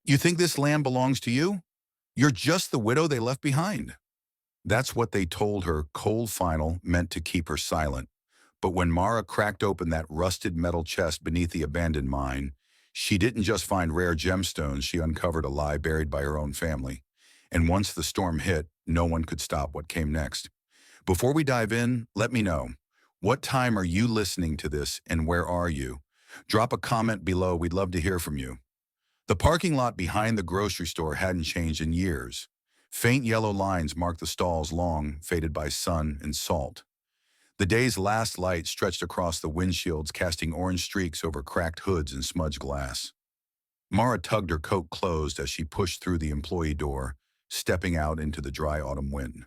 You think this land belongs to you? You're just the widow they left behind. That's what they told her, cold final meant to keep her silent. But when Mara cracked open that rusted metal chest beneath the abandoned mine, she didn't just find rare gemstones, she uncovered a lie buried by her own family. And once the storm hit, no one could stop what came next. Before we dive in, let me know. What time are you listening to this and where are you? Drop a comment below, we'd love to hear from you. The parking lot behind the grocery store hadn't changed in years. Faint yellow lines marked the stalls long, faded by sun and salt. The day's last light stretched across the windshields, casting orange streaks over cracked hoods and smudged glass. Mara tugged her coat closed as she pushed through the employee door, stepping out into the dry autumn wind.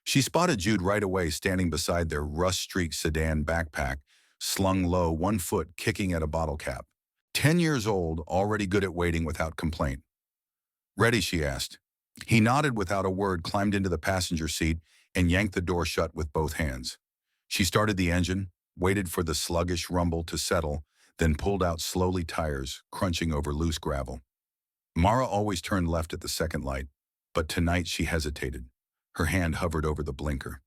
She spotted Jude right away standing beside their rust-streaked sedan backpack, slung low, one foot kicking at a bottle cap. 10 years old, already good at waiting without complaint. "Ready?" she asked. He nodded without a word, climbed into the passenger seat, and yanked the door shut with both hands. She started the engine, waited for the sluggish rumble to settle, then pulled out slowly, tires crunching over loose gravel. Mara always turned left at the second light, but tonight she hesitated. Her hand hovered over the blinker.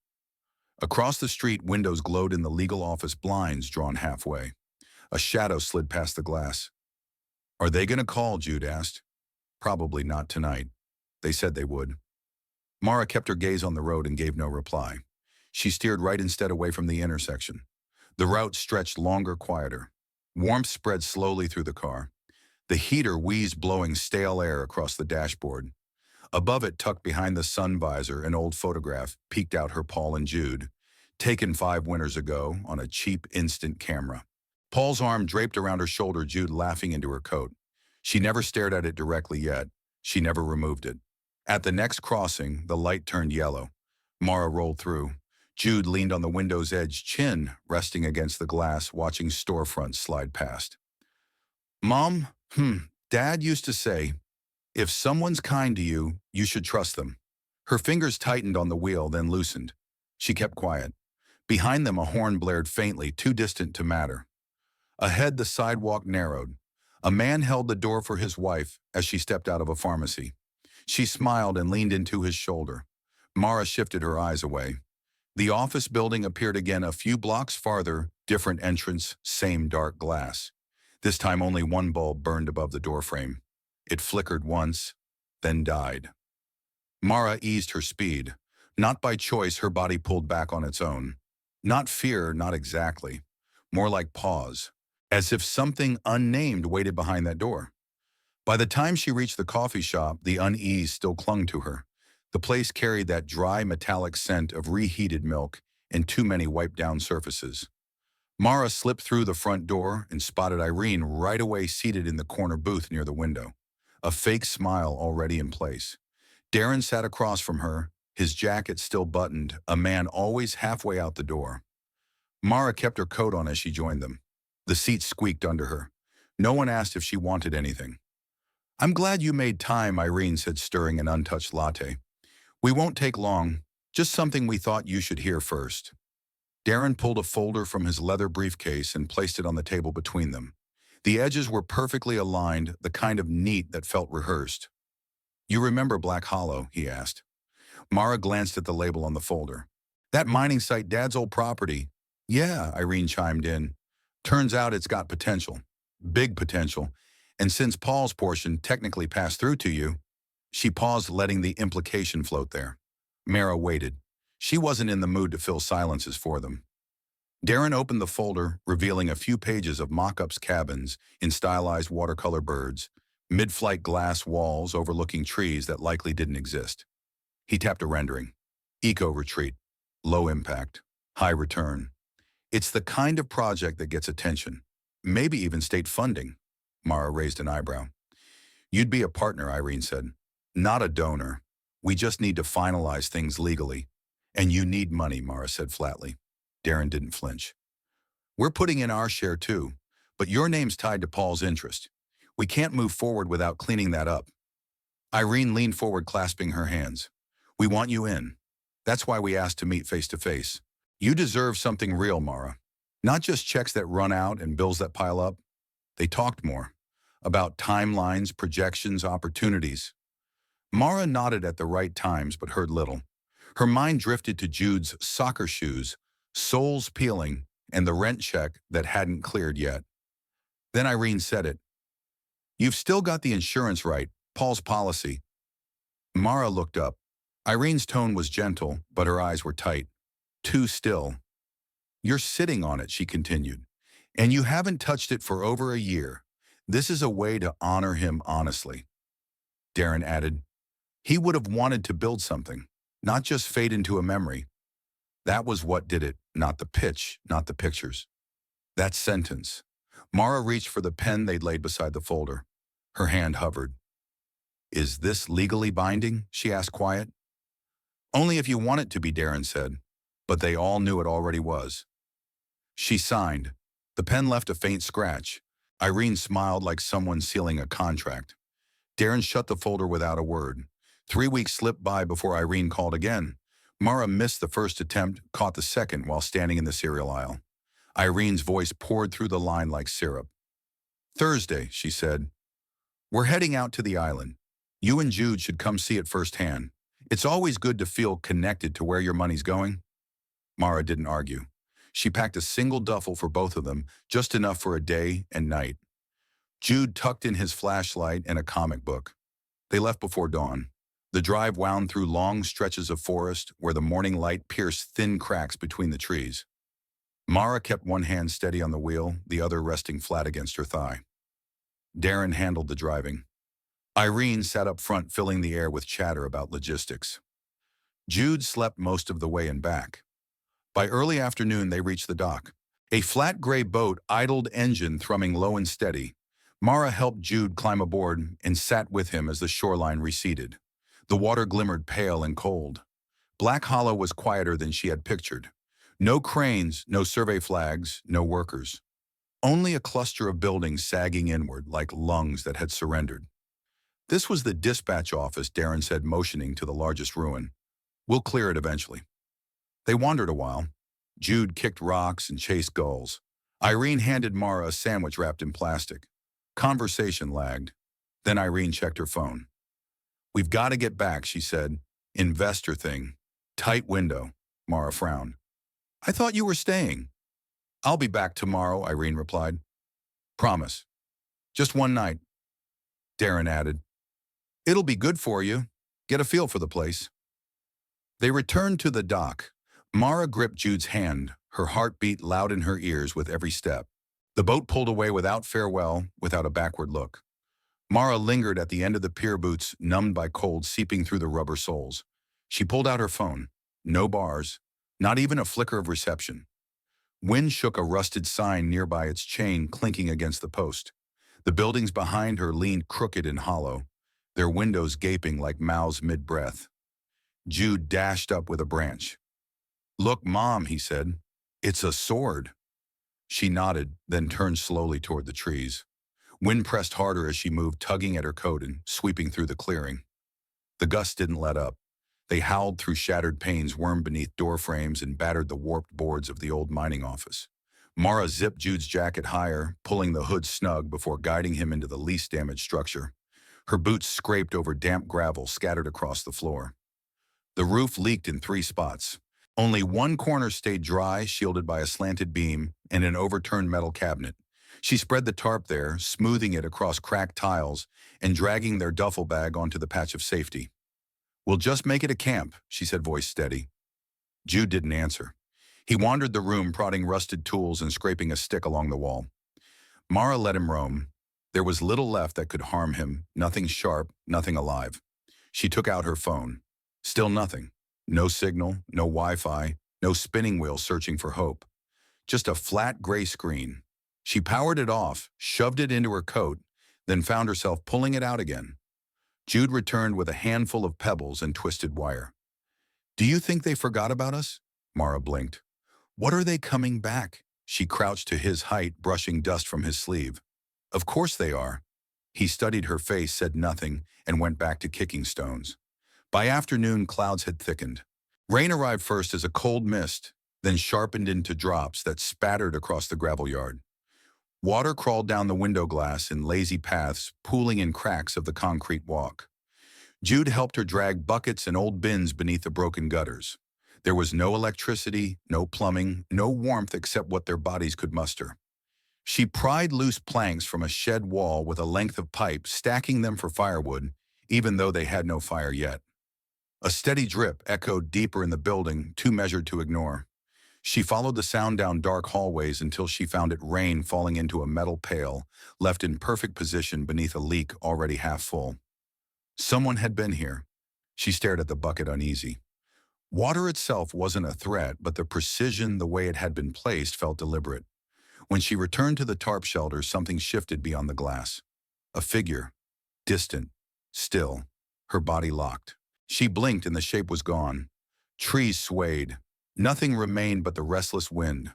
Across the street, windows glowed in the legal office, blinds drawn halfway. A shadow slid past the glass. "Are they going to call?" Jude asked. "Probably not tonight. They said they would." Mara kept her gaze on the road and gave no reply. She steered right instead, away from the intersection. The route stretched longer, quieter. Warmth spread slowly through the car. The heater wheezed, blowing stale air across the dashboard. Above it, tucked behind the sun visor, an old photograph peeked out her Paul and Jude, taken 5 winters ago on a cheap instant camera. Paul's arm draped around her shoulder, Jude laughing into her coat. She never stared at it directly yet. She never removed it. At the next crossing, the light turned yellow. Mara rolled through. Jude leaned on the window's edge, chin resting against the glass, watching storefronts slide past. "Mom, Dad used to say, if someone's kind to you, you should trust them." Her fingers tightened on the wheel, then loosened. She kept quiet. Behind them, a horn blared faintly, too distant to matter. Ahead, the sidewalk narrowed. A man held the door for his wife as she stepped out of a pharmacy. She smiled and leaned into his shoulder. Mara shifted her eyes away. The office building appeared again a few blocks farther, different entrance, same dark glass. This time only one bulb burned above the doorframe. It flickered once, then died. Mara eased her speed. Not by choice, her body pulled back on its own. Not fear, not exactly. More like pause, as if something unnamed waited behind that door. By the time she reached the coffee shop, the unease still clung to her. The place carried that dry, metallic scent of reheated milk and too many wiped-down surfaces. Mara slipped through the front door and spotted Irene right away, seated in the corner booth near the window, a fake smile already in place. Darren sat across from her, his jacket still buttoned, a man always halfway out the door. Mara kept her coat on as she joined them. The seat squeaked under her. No one asked if she wanted anything. "I'm glad you made time," Irene said, stirring an untouched latte. "We won't take long, just something we thought you should hear first." Darren pulled a folder from his leather briefcase and placed it on the table between them. The edges were perfectly aligned, the kind of neat that felt rehearsed. "You remember Black Hollow?" he asked. Mara glanced at the label on the folder. "That mining site, Dad's old property." "Yeah," Irene chimed in. "Turns out it's got potential. Big potential. And since Paul's portion technically passed through to you..." She paused, letting the implication float there. Mara waited. She wasn't in the mood to fill silences for them. Darren opened the folder, revealing a few pages of mock-ups, cabins in stylized watercolor birds, mid-flight glass walls overlooking trees that likely didn't exist. He tapped a rendering. Eco-retreat. Low impact. High return. It's the kind of project that gets attention. Maybe even state funding. Mara raised an eyebrow. "You'd be a partner," Irene said. "Not a donor. We just need to finalize things legally." "And you need money," Mara said flatly. Darren didn't flinch. "We're putting in our share too, but your name's tied to Paul's interest. We can't move forward without cleaning that up." Irene leaned forward, clasping her hands. "We want you in. That's why we asked to meet face to face. You deserve something real, Mara. Not just checks that run out and bills that pile up." They talked more. about timelines, projections, opportunities. Mara nodded at the right times but heard little. Her mind drifted to Jude's soccer shoes, soles peeling, and the rent check that hadn't cleared yet. Then Irene said it. "You've still got the insurance right, Paul's policy." Mara looked up. Irene's tone was gentle, but her eyes were tight. Too still. "You're sitting on it," she continued, "and you haven't touched it for over a year. This is a way to honor him honestly." Darren added, "He would have wanted to build something, not just fade into a memory." That was what did it, not the pitch, not the pictures. That sentence. Mara reached for the pen they'd laid beside the folder. Her hand hovered. "Is this legally binding?" she asked quiet. "Only if you want it to be," Darren said, but they all knew it already was. She signed. The pen left a faint scratch. Irene smiled like someone sealing a contract. Darren shut the folder without a word. 3 weeks slipped by before Irene called again. Mara missed the first attempt, caught the second while standing in the cereal aisle. Irene's voice poured through the line like syrup. "Thursday," she said. "We're heading out to the island. You and Jude should come see it firsthand. It's always good to feel connected to where your money's going." Mara didn't argue. She packed a single duffel for both of them, just enough for a day and night. Jude tucked in his flashlight and a comic book. They left before dawn. The drive wound through long stretches of forest where the morning light pierced thin cracks between the trees. Mara kept one hand steady on the wheel, the other resting flat against her thigh. Darren handled the driving. Irene sat up front, filling the air with chatter about logistics. Jude slept most of the way and back. By early afternoon, they reached the dock. A flat gray boat idled, engine thrumming low and steady. Mara helped Jude climb aboard and sat with him as the shoreline receded. The water glimmered pale and cold. Black Hollow was quieter than she had pictured. No cranes, no survey flags, no workers. Only a cluster of buildings sagging inward like lungs that had surrendered. "This was the dispatch office," Darren said, motioning to the largest ruin. "We'll clear it eventually." They wandered a while. Jude kicked rocks and chased gulls. Irene handed Mara a sandwich wrapped in plastic. Conversation lagged. Then Irene checked her phone. "We've got to get back," she said. "Investor thing. Tight window." Mara frowned. "I thought you were staying." "I'll be back tomorrow," Irene replied. "Promise. Just one night." Darren added, "It'll be good for you. Get a feel for the place." They returned to the dock. Mara gripped Jude's hand, her heart beat loud in her ears with every step. The boat pulled away without farewell, without a backward look. Mara lingered at the end of the pier boots, numbed by cold seeping through the rubber soles. She pulled out her phone. No bars, not even a flicker of reception. Wind shook a rusted sign nearby, its chain clinking against the post. The buildings behind her leaned crooked and hollow, their windows gaping like mouths mid-breath. Jude dashed up with a branch. "Look, Mom," he said. "It's a sword." She nodded, then turned slowly toward the trees. Wind pressed harder as she moved, tugging at her coat and sweeping through the clearing. The gusts didn't let up. They howled through shattered panes, wormed beneath door frames, and battered the warped boards of the old mining office. Mara zipped Jude's jacket higher, pulling the hood snug before guiding him into the least damaged structure. Her boots scraped over damp gravel scattered across the floor. The roof leaked in 3 spots. Only one corner stayed dry, shielded by a slanted beam and an overturned metal cabinet. She spread the tarp there, smoothing it across cracked tiles and dragging their duffel bag onto the patch of safety. "We'll just make it a camp," she said, voice steady. Jude didn't answer. He wandered the room, prodding rusted tools and scraping a stick along the wall. Mara let him roam. There was little left that could harm him, nothing sharp, nothing alive. She took out her phone. Still nothing. No signal, no Wi-Fi, no spinning wheel searching for hope. Just a flat gray screen. She powered it off, shoved it into her coat, then found herself pulling it out again. Jude returned with a handful of pebbles and twisted wire. "Do you think they forgot about us?" Mara blinked. "What are they coming back?" She crouched to his height, brushing dust from his sleeve. "Of course they are." He studied her face, said nothing, and went back to kicking stones. By afternoon, clouds had thickened. Rain arrived first as a cold mist, then sharpened into drops that spattered across the gravel yard. Water crawled down the window glass in lazy paths, pooling in cracks of the concrete walk. Jude helped her drag buckets and old bins beneath the broken gutters. There was no electricity, no plumbing, no warmth except what their bodies could muster. She pried loose planks from a shed wall with a length of pipe, stacking them for firewood, even though they had no fire yet. A steady drip echoed deeper in the building, too measured to ignore. She followed the sound down dark hallways until she found it rain falling into a metal pail, left in perfect position beneath a leak already half full. Someone had been here. She stared at the bucket uneasy. Water itself wasn't a threat, but the precision, the way it had been placed, felt deliberate. When she returned to the tarp shelter, something shifted beyond the glass. A figure, distant, still, her body locked. She blinked and the shape was gone. Trees swayed. Nothing remained but the restless wind.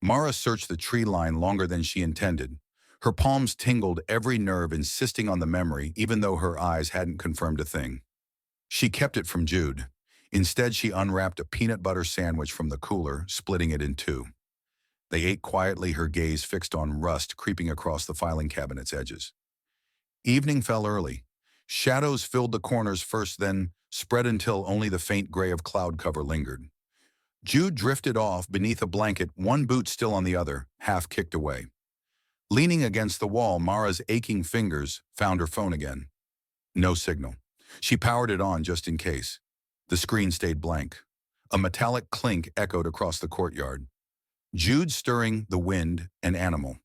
Mara searched the tree line longer than she intended. Her palms tingled, every nerve insisting on the memory, even though her eyes hadn't confirmed a thing. She kept it from Jude. Instead, she unwrapped a peanut butter sandwich from the cooler, splitting it in two. They ate quietly, her gaze fixed on rust creeping across the filing cabinet's edges. Evening fell early. Shadows filled the corners first, then spread until only the faint gray of cloud cover lingered. Jude drifted off beneath a blanket, one boot still on the other, half kicked away. Leaning against the wall, Mara's aching fingers found her phone again. No signal. She powered it on just in case. The screen stayed blank. A metallic clink echoed across the courtyard. Jude stirring the wind, an animal.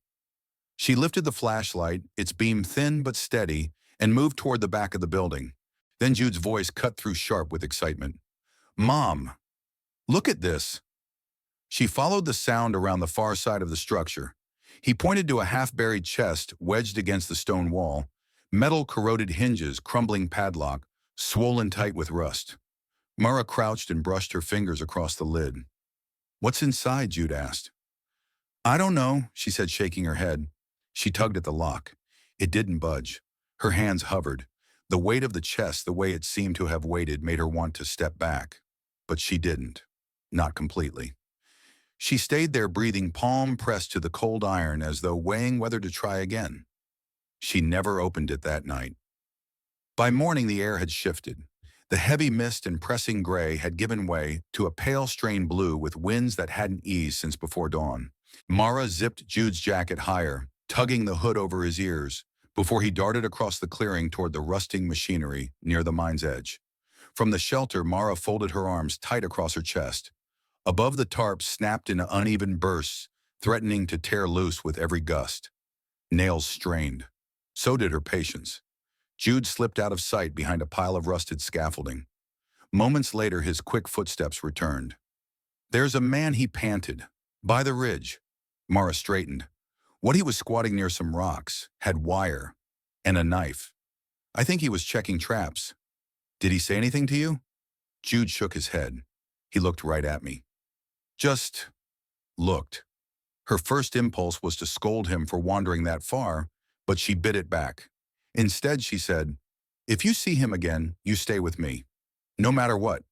She lifted the flashlight, its beam thin but steady, and moved toward the back of the building. Then Jude's voice cut through sharp with excitement. "Mom, look at this." She followed the sound around the far side of the structure. He pointed to a half-buried chest wedged against the stone wall, metal corroded hinges, crumbling padlock, swollen tight with rust. Mara crouched and brushed her fingers across the lid. "What's inside?" Jude asked. "I don't know," she said, shaking her head. She tugged at the lock. It didn't budge. Her hands hovered. The weight of the chest, the way it seemed to have weighted, made her want to step back. But she didn't. Not completely. She stayed there, breathing, palm pressed to the cold iron, as though weighing whether to try again. She never opened it that night. By morning, the air had shifted. The heavy mist and pressing gray had given way to a pale strained blue with winds that hadn't eased since before dawn. Mara zipped Jude's jacket higher, tugging the hood over his ears, before he darted across the clearing toward the rusting machinery near the mine's edge. From the shelter, Mara folded her arms tight across her chest. Above, the tarp snapped in uneven bursts, threatening to tear loose with every gust. Nails strained. So did her patience. Jude slipped out of sight behind a pile of rusted scaffolding. Moments later, his quick footsteps returned. "There's a man," he panted. "By the ridge." Mara straightened. What he was squatting near some rocks had wire and a knife. "I think he was checking traps." "Did he say anything to you?" Jude shook his head. He looked right at me. Just looked. Her first impulse was to scold him for wandering that far, but she bit it back. Instead, she said, "If you see him again, you stay with me. No matter what."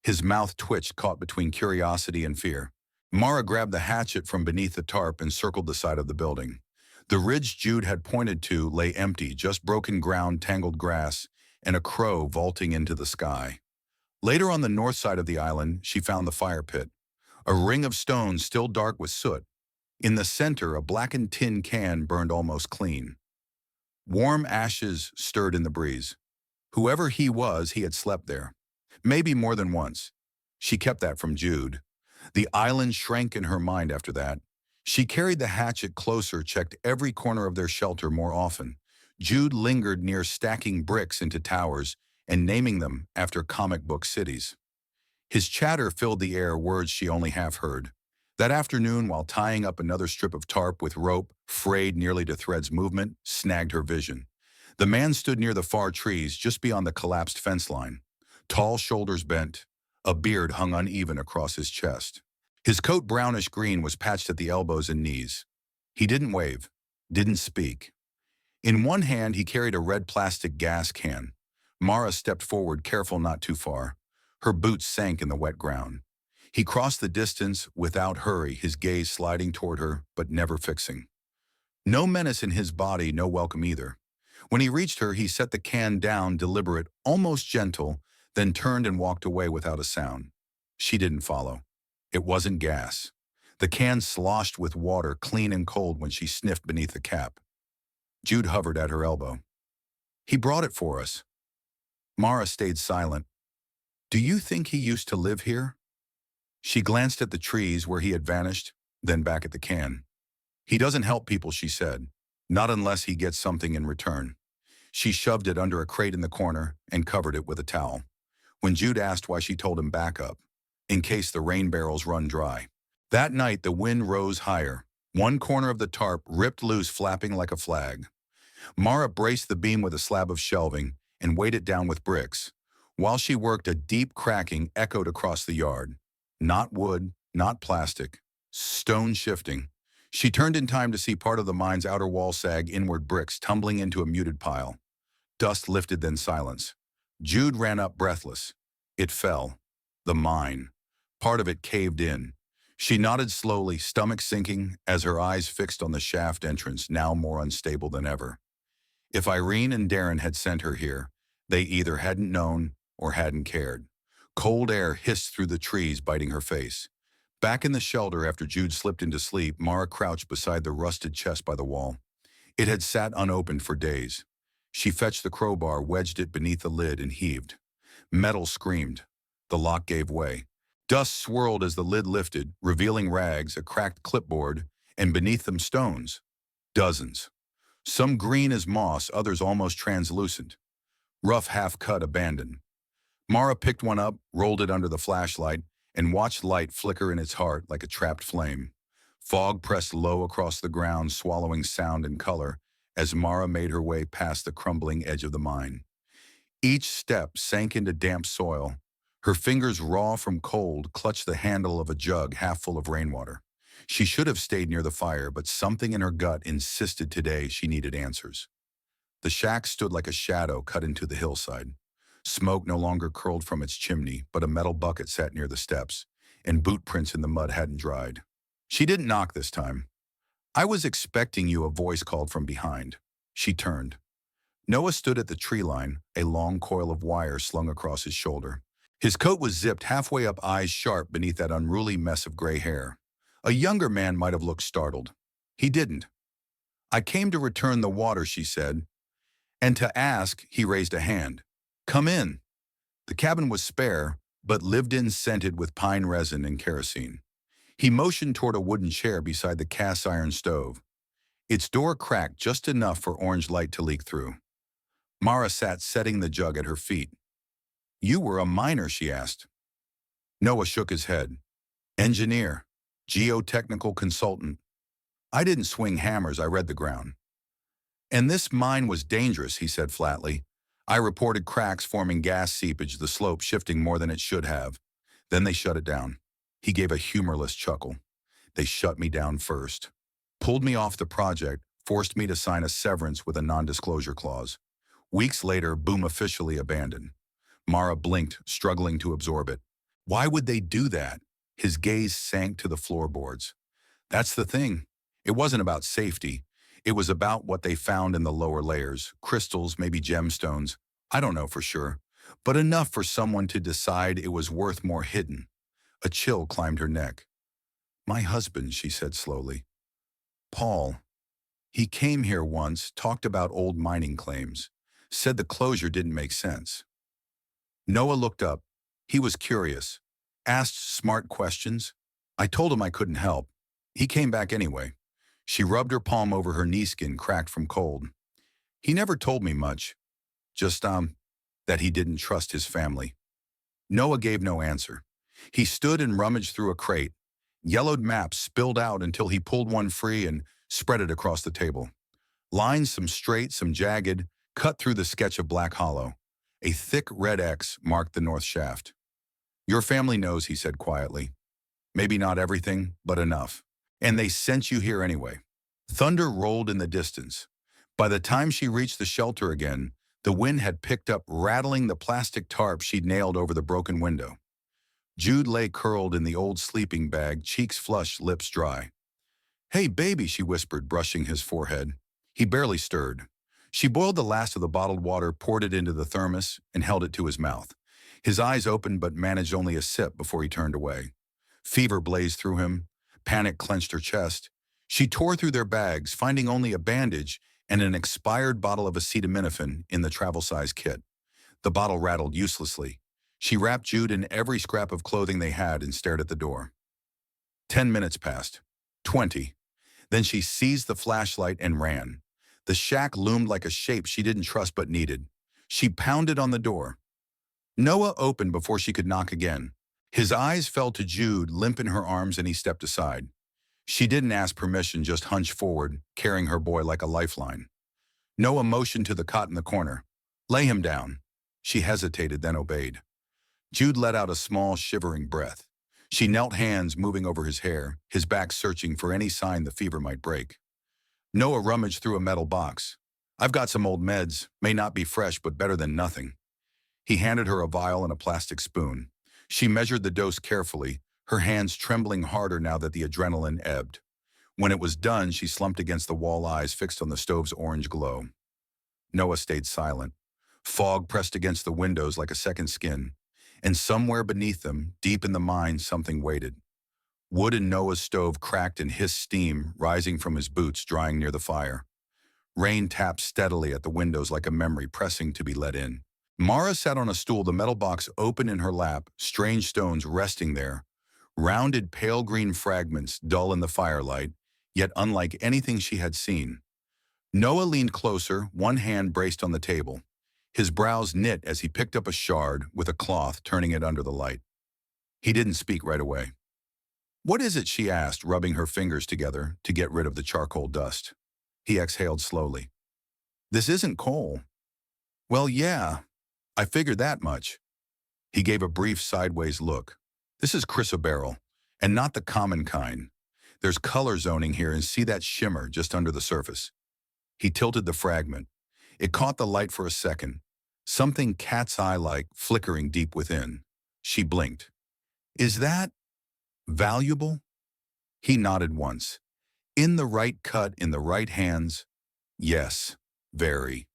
His mouth twitched, caught between curiosity and fear. Mara grabbed the hatchet from beneath the tarp and circled the side of the building. The ridge Jude had pointed to lay empty, just broken ground, tangled grass, and a crow vaulting into the sky. Later, on the north side of the island, she found the fire pit. A ring of stones still dark with soot. In the center, a blackened tin can burned almost clean. Warm ashes stirred in the breeze. Whoever he was, he had slept there. Maybe more than once. She kept that from Jude. The island shrank in her mind after that. She carried the hatchet closer, checked every corner of their shelter more often. Jude lingered near stacking bricks into towers and naming them after comic book cities. His chatter filled the air, words she only half heard. That afternoon, while tying up another strip of tarp with rope, frayed nearly to threads, movement snagged her vision. The man stood near the far trees, just beyond the collapsed fence line. Tall, shoulders bent. A beard hung uneven across his chest. His coat, brownish green, was patched at the elbows and knees. He didn't wave, didn't speak. In one hand, he carried a red plastic gas can. Mara stepped forward, careful not too far. Her boots sank in the wet ground. He crossed the distance without hurry, his gaze sliding toward her, but never fixing. No menace in his body, no welcome either. When he reached her, he set the can down, deliberate, almost gentle, then turned and walked away without a sound. She didn't follow. It wasn't gas. The can sloshed with water, clean and cold, when she sniffed beneath the cap. Jude hovered at her elbow. He brought it for us. Mara stayed silent. Do you think he used to live here? She glanced at the trees where he had vanished, then back at the can. He doesn't help people, she said. Not unless he gets something in return. She shoved it under a crate in the corner and covered it with a towel. When Jude asked why, she told him back up, in case the rain barrels run dry. That night, the wind rose higher. One corner of the tarp ripped loose, flapping like a flag. Mara braced the beam with a slab of shelving and weighed it down with bricks. While she worked, a deep cracking echoed across the yard. Not wood, not plastic. Stone shifting. She turned in time to see part of the mine's outer wall sag inward, bricks tumbling into a muted pile. Dust lifted, then silence. Jude ran up, breathless. It fell. The mine. Part of it caved in. She nodded slowly, stomach sinking, as her eyes fixed on the shaft entrance, now more unstable than ever. If Irene and Darren had sent her here, they either hadn't known or hadn't cared. Cold air hissed through the trees, biting her face. Back in the shelter after Jude slipped into sleep, Mara crouched beside the rusted chest by the wall. It had sat unopened for days. She fetched the crowbar, wedged it beneath the lid, and heaved. Metal screamed. The lock gave way. Dust swirled as the lid lifted, revealing rags, a cracked clipboard, and beneath them stones. Dozens. Some green as moss, others almost translucent. Rough, half-cut, abandoned. Mara picked one up, rolled it under the flashlight, and watched light flicker in its heart like a trapped flame. Fog pressed low across the ground, swallowing sound and color, as Mara made her way past the crumbling edge of the mine. Each step sank into damp soil. Her fingers, raw from cold, clutched the handle of a jug half full of rainwater. She should have stayed near the fire, but something in her gut insisted today she needed answers. The shack stood like a shadow cut into the hillside. Smoke no longer curled from its chimney, but a metal bucket sat near the steps, and boot prints in the mud hadn't dried. She didn't knock this time. I was expecting you, a voice called from behind. She turned. Noah stood at the tree line, a long coil of wire slung across his shoulder. His coat was zipped halfway up, eyes sharp beneath that unruly mess of gray hair. A younger man might have looked startled. He didn't. I came to return the water, she said. And to ask, he raised a hand. Come in. The cabin was spare, but lived-in, scented with pine resin and kerosene. He motioned toward a wooden chair beside the cast-iron stove. Its door cracked just enough for orange light to leak through. Mara sat, setting the jug at her feet. You were a miner, she asked. Noah shook his head. Engineer. Geotechnical consultant. I didn't swing hammers, I read the ground. And this mine was dangerous, he said flatly. I reported cracks forming, gas seepage, the slope shifting more than it should have. Then they shut it down. He gave a humorless chuckle. They shut me down first. Pulled me off the project, forced me to sign a severance with a non-disclosure clause. Weeks later, boom, officially abandoned. Mara blinked, struggling to absorb it. Why would they do that? His gaze sank to the floorboards. That's the thing. It wasn't about safety. It was about what they found in the lower layers. Crystals, maybe gemstones. I don't know for sure. But enough for someone to decide it was worth more hidden. A chill climbed her neck. My husband, she said slowly. Paul. He came here once, talked about old mining claims. Said the closure didn't make sense. Noah looked up. He was curious. Asked smart questions. I told him I couldn't help. He came back anyway. She rubbed her palm over her knee skin, cracked from cold. He never told me much. Just, that he didn't trust his family. Noah gave no answer. He stood and rummaged through a crate. Yellowed maps spilled out until he pulled one free and spread it across the table. Lines, some straight, some jagged, cut through the sketch of Black Hollow. A thick red X marked the north shaft. Your family knows, he said quietly. Maybe not everything, but enough. And they sent you here anyway. Thunder rolled in the distance. By the time she reached the shelter again, the wind had picked up, rattling the plastic tarp she'd nailed over the broken window. Jude lay curled in the old sleeping bag, cheeks flushed, lips dry. Hey, baby, she whispered, brushing his forehead. He barely stirred. She boiled the last of the bottled water, poured it into the thermos, and held it to his mouth. His eyes opened but managed only a sip before he turned away. Fever blazed through him. Panic clenched her chest. She tore through their bags, finding only a bandage and an expired bottle of acetaminophen in the travel-size kit. The bottle rattled uselessly. She wrapped Jude in every scrap of clothing they had and stared at the door. 10 minutes passed. 20. Then she seized the flashlight and ran. The shack loomed like a shape she didn't trust but needed. She pounded on the door. Noah opened before she could knock again. His eyes fell to Jude, limp in her arms, and he stepped aside. She didn't ask permission, just hunched forward, carrying her boy like a lifeline. Noah motioned to the cot in the corner. Lay him down. She hesitated, then obeyed. Jude let out a small, shivering breath. She knelt, hands moving over his hair, his back searching for any sign the fever might break. Noah rummaged through a metal box. I've got some old meds, may not be fresh, but better than nothing. He handed her a vial and a plastic spoon. She measured the dose carefully, her hands trembling harder now that the adrenaline ebbed. When it was done, she slumped against the wall, eyes fixed on the stove's orange glow. Noah stayed silent. Fog pressed against the windows like a second skin, and somewhere beneath them, deep in the mine, something waited. Wood in Noah's stove cracked and hissed, steam rising from his boots, drying near the fire. Rain tapped steadily at the windows like a memory pressing to be let in. Mara sat on a stool, the metal box open in her lap, strange stones resting there, rounded pale green fragments dull in the firelight, yet unlike anything she had seen. Noah leaned closer, one hand braced on the table. His brows knit as he picked up a shard with a cloth, turning it under the light. He didn't speak right away. What is it, she asked, rubbing her fingers together to get rid of the charcoal dust. He exhaled slowly. This isn't coal. Well, yeah, I figured that much. He gave a brief sideways look. This is chrysoberyl, and not the common kind. There's color zoning here, and see that shimmer just under the surface. He tilted the fragment. It caught the light for a second, something cat's eye-like flickering deep within. She blinked. Is that valuable? He nodded once. In the right cut, in the right hands? Yes, very.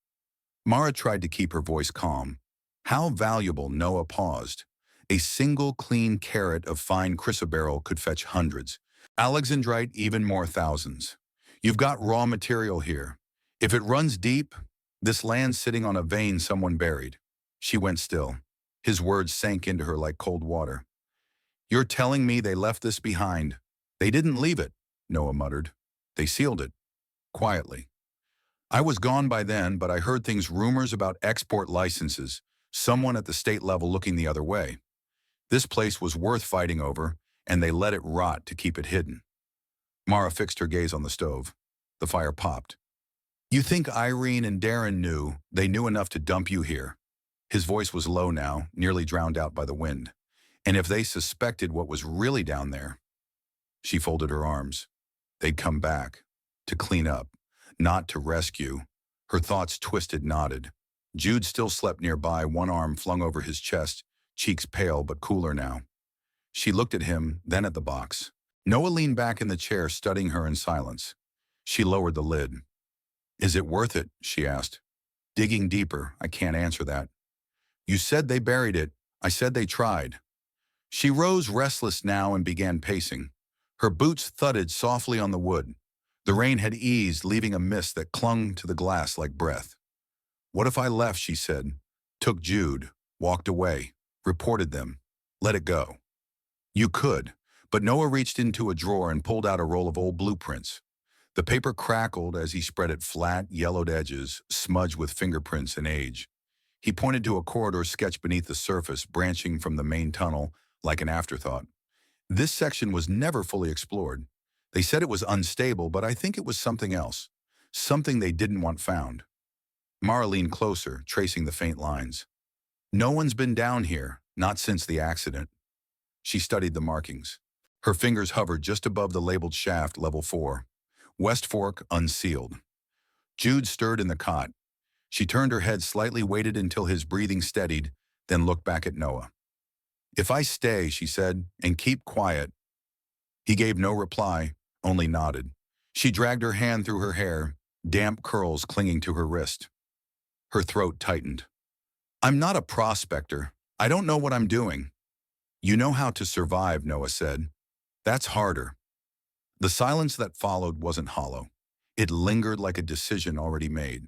Mara tried to keep her voice calm. How valuable? Noah paused. A single clean carat of fine chrysoberyl could fetch hundreds. Alexandrite, even more, thousands. You've got raw material here. If it runs deep, this land's sitting on a vein someone buried. She went still. His words sank into her like cold water. You're telling me they left this behind? They didn't leave it, Noah muttered. They sealed it. Quietly. I was gone by then, but I heard things, rumors about export licenses, someone at the state level looking the other way. This place was worth fighting over, and they let it rot to keep it hidden. Mara fixed her gaze on the stove. The fire popped. You think Irene and Darren knew? They knew enough to dump you here. His voice was low now, nearly drowned out by the wind. And if they suspected what was really down there? She folded her arms. They'd come back. To clean up. Not to rescue. Her thoughts twisted, knotted. Jude still slept nearby, one arm flung over his chest, cheeks pale but cooler now. She looked at him, then at the box. Noah leaned back in the chair, studying her in silence. She lowered the lid. Is it worth it? She asked. Digging deeper, I can't answer that. You said they buried it. I said they tried. She rose, restless now, and began pacing. Her boots thudded softly on the wood. The rain had eased, leaving a mist that clung to the glass like breath. What if I left, she said, took Jude, walked away, reported them, let it go? You could, but Noah reached into a drawer and pulled out a roll of old blueprints. The paper crackled as he spread it, flat, yellowed edges, smudged with fingerprints and age. He pointed to a corridor sketched beneath the surface, branching from the main tunnel like an afterthought. This section was never fully explored. They said it was unstable, but I think it was something else. Something they didn't want found. Mara leaned closer, tracing the faint lines. No one's been down here, not since the accident. She studied the markings. Her fingers hovered just above the labeled shaft, level 4. West Fork, unsealed. Jude stirred in the cot. She turned her head slightly, waited until his breathing steadied, then looked back at Noah. If I stay, she said, and keep quiet. He gave no reply, only nodded. She dragged her hand through her hair, damp curls clinging to her wrist. Her throat tightened. I'm not a prospector. I don't know what I'm doing. You know how to survive, Noah said. That's harder. The silence that followed wasn't hollow. It lingered like a decision already made.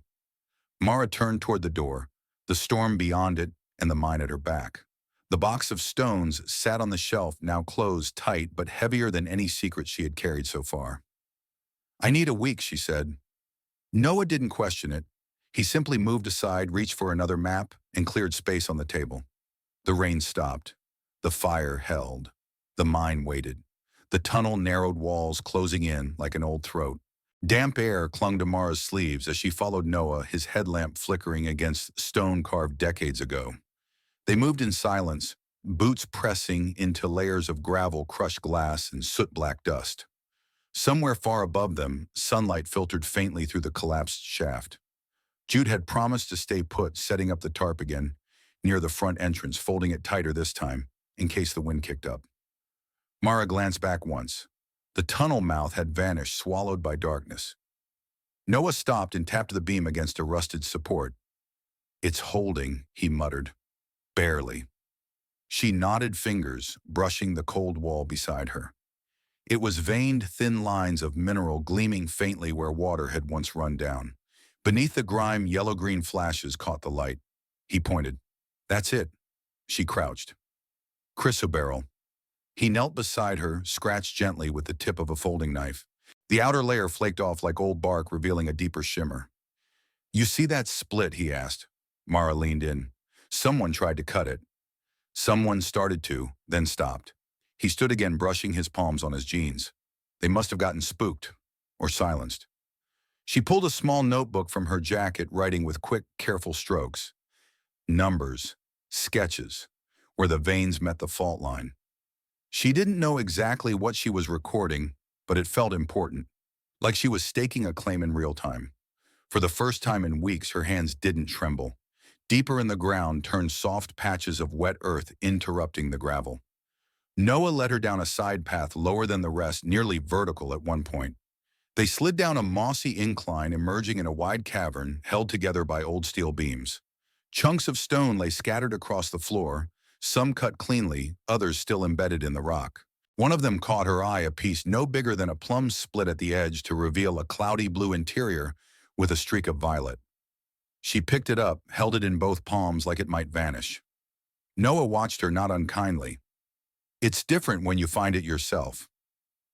Mara turned toward the door, the storm beyond it and the mine at her back. The box of stones sat on the shelf, now closed tight but heavier than any secret she had carried so far. I need a week, she said. Noah didn't question it. He simply moved aside, reached for another map, and cleared space on the table. The rain stopped. The fire held. The mine waited. The tunnel narrowed walls closing in like an old throat. Damp air clung to Mara's sleeves as she followed Noah, his headlamp flickering against stone carved decades ago. They moved in silence, boots pressing into layers of gravel, crushed glass, and soot-black dust. Somewhere far above them, sunlight filtered faintly through the collapsed shaft. Jude had promised to stay put, setting up the tarp again, near the front entrance, folding it tighter this time, in case the wind kicked up. Mara glanced back once. The tunnel mouth had vanished, swallowed by darkness. Noah stopped and tapped the beam against a rusted support. It's holding, he muttered. Barely. She knotted fingers, brushing the cold wall beside her. It was veined thin lines of mineral gleaming faintly where water had once run down. Beneath the grime, yellow-green flashes caught the light. He pointed. That's it. She crouched. Chrysoberyl. He knelt beside her, scratched gently with the tip of a folding knife. The outer layer flaked off like old bark, revealing a deeper shimmer. You see that split, he asked. Mara leaned in. Someone tried to cut it. Someone started to, then stopped. He stood again, brushing his palms on his jeans. They must have gotten spooked, or silenced. She pulled a small notebook from her jacket, writing with quick, careful strokes. Numbers, sketches, where the veins met the fault line. She didn't know exactly what she was recording, but it felt important, like she was staking a claim in real time. For the first time in weeks, her hands didn't tremble. Deeper in the ground turned soft patches of wet earth, interrupting the gravel. Noah led her down a side path lower than the rest, nearly vertical at one point. They slid down a mossy incline, emerging in a wide cavern held together by old steel beams. Chunks of stone lay scattered across the floor, some cut cleanly, others still embedded in the rock. One of them caught her eye, a piece no bigger than a plum split at the edge to reveal a cloudy blue interior with a streak of violet. She picked it up, held it in both palms like it might vanish. Noah watched her, not unkindly. It's different when you find it yourself.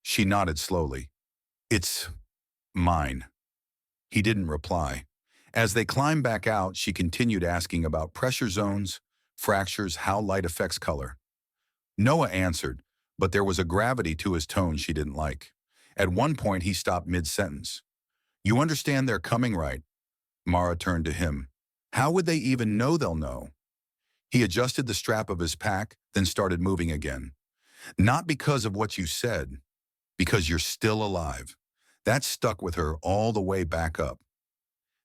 She nodded slowly. It's mine. He didn't reply. As they climbed back out, she continued asking about pressure zones, fractures, how light affects color. Noah answered, but there was a gravity to his tone she didn't like. At one point, he stopped mid-sentence. You understand they're coming, right? Mara turned to him. How would they even know they'll know? He adjusted the strap of his pack, then started moving again. Not because of what you said, because you're still alive. That stuck with her all the way back up.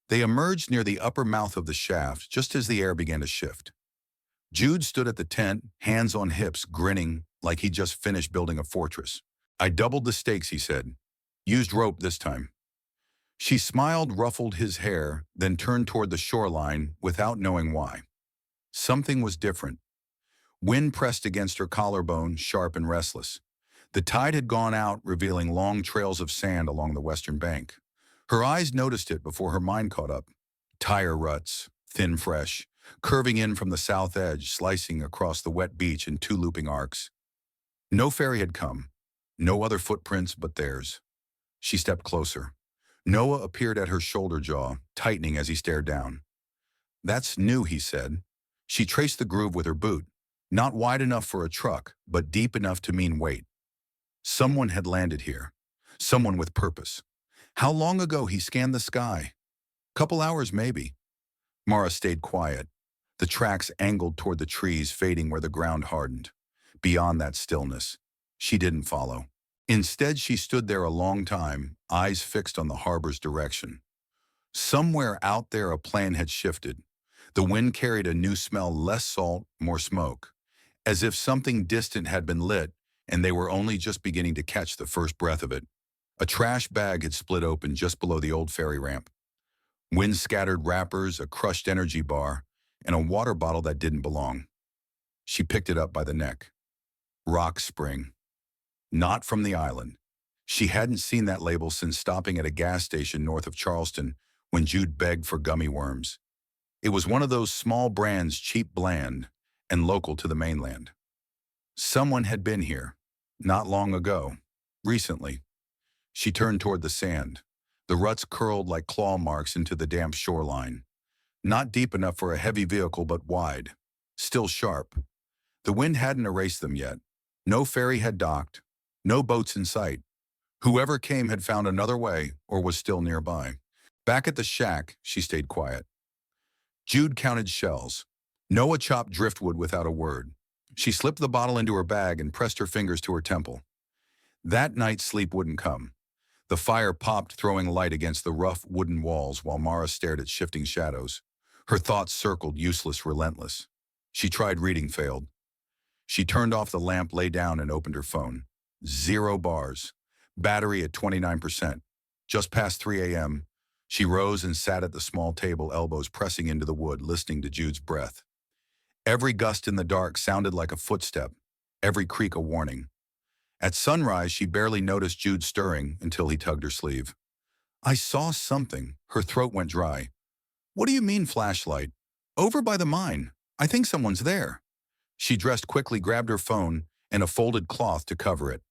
They emerged near the upper mouth of the shaft just as the air began to shift. Jude stood at the tent, hands on hips, grinning like he'd just finished building a fortress. I doubled the stakes, he said. Used rope this time. She smiled, ruffled his hair, then turned toward the shoreline without knowing why. Something was different. Wind pressed against her collarbone, sharp and restless. The tide had gone out, revealing long trails of sand along the western bank. Her eyes noticed it before her mind caught up. Tire ruts, thin fresh, curving in from the south edge, slicing across the wet beach in two looping arcs. No ferry had come. No other footprints but theirs. She stepped closer. Noah appeared at her shoulder jaw, tightening as he stared down. That's new, he said. She traced the groove with her boot. Not wide enough for a truck, but deep enough to mean weight. Someone had landed here. Someone with purpose. How long ago? He scanned the sky. Couple hours, maybe. Mara stayed quiet. The tracks angled toward the trees, fading where the ground hardened. Beyond that stillness, she didn't follow. Instead, she stood there a long time, eyes fixed on the harbor's direction. Somewhere out there, a plan had shifted. The wind carried a new smell, less salt, more smoke, as if something distant had been lit and they were only just beginning to catch the first breath of it. A trash bag had split open just below the old ferry ramp. Wind-scattered wrappers, a crushed energy bar, and a water bottle that didn't belong. She picked it up by the neck. Rock Spring. Not from the island. She hadn't seen that label since stopping at a gas station north of Charleston when Jude begged for gummy worms. It was one of those small brands, cheap, bland, and local to the mainland. Someone had been here, not long ago, recently. She turned toward the sand. The ruts curled like claw marks into the damp shoreline. Not deep enough for a heavy vehicle, but wide. Still sharp. The wind hadn't erased them yet. No ferry had docked. No boats in sight. Whoever came had found another way or was still nearby. Back at the shack, she stayed quiet. Jude counted shells. Noah chopped driftwood without a word. She slipped the bottle into her bag and pressed her fingers to her temple. That night, sleep wouldn't come. The fire popped, throwing light against the rough wooden walls while Mara stared at shifting shadows. Her thoughts circled, useless, relentless. She tried reading, failed. She turned off the lamp, lay down, and opened her phone. 0 bars. Battery at 29%. Just past 3 a.m., she rose and sat at the small table, elbows pressing into the wood, listening to Jude's breath. Every gust in the dark sounded like a footstep, every creak a warning. At sunrise, she barely noticed Jude stirring until he tugged her sleeve. "I saw something." Her throat went dry. "What do you mean, flashlight?" "Over by the mine. I think someone's there." She dressed quickly, grabbed her phone and a folded cloth to cover it.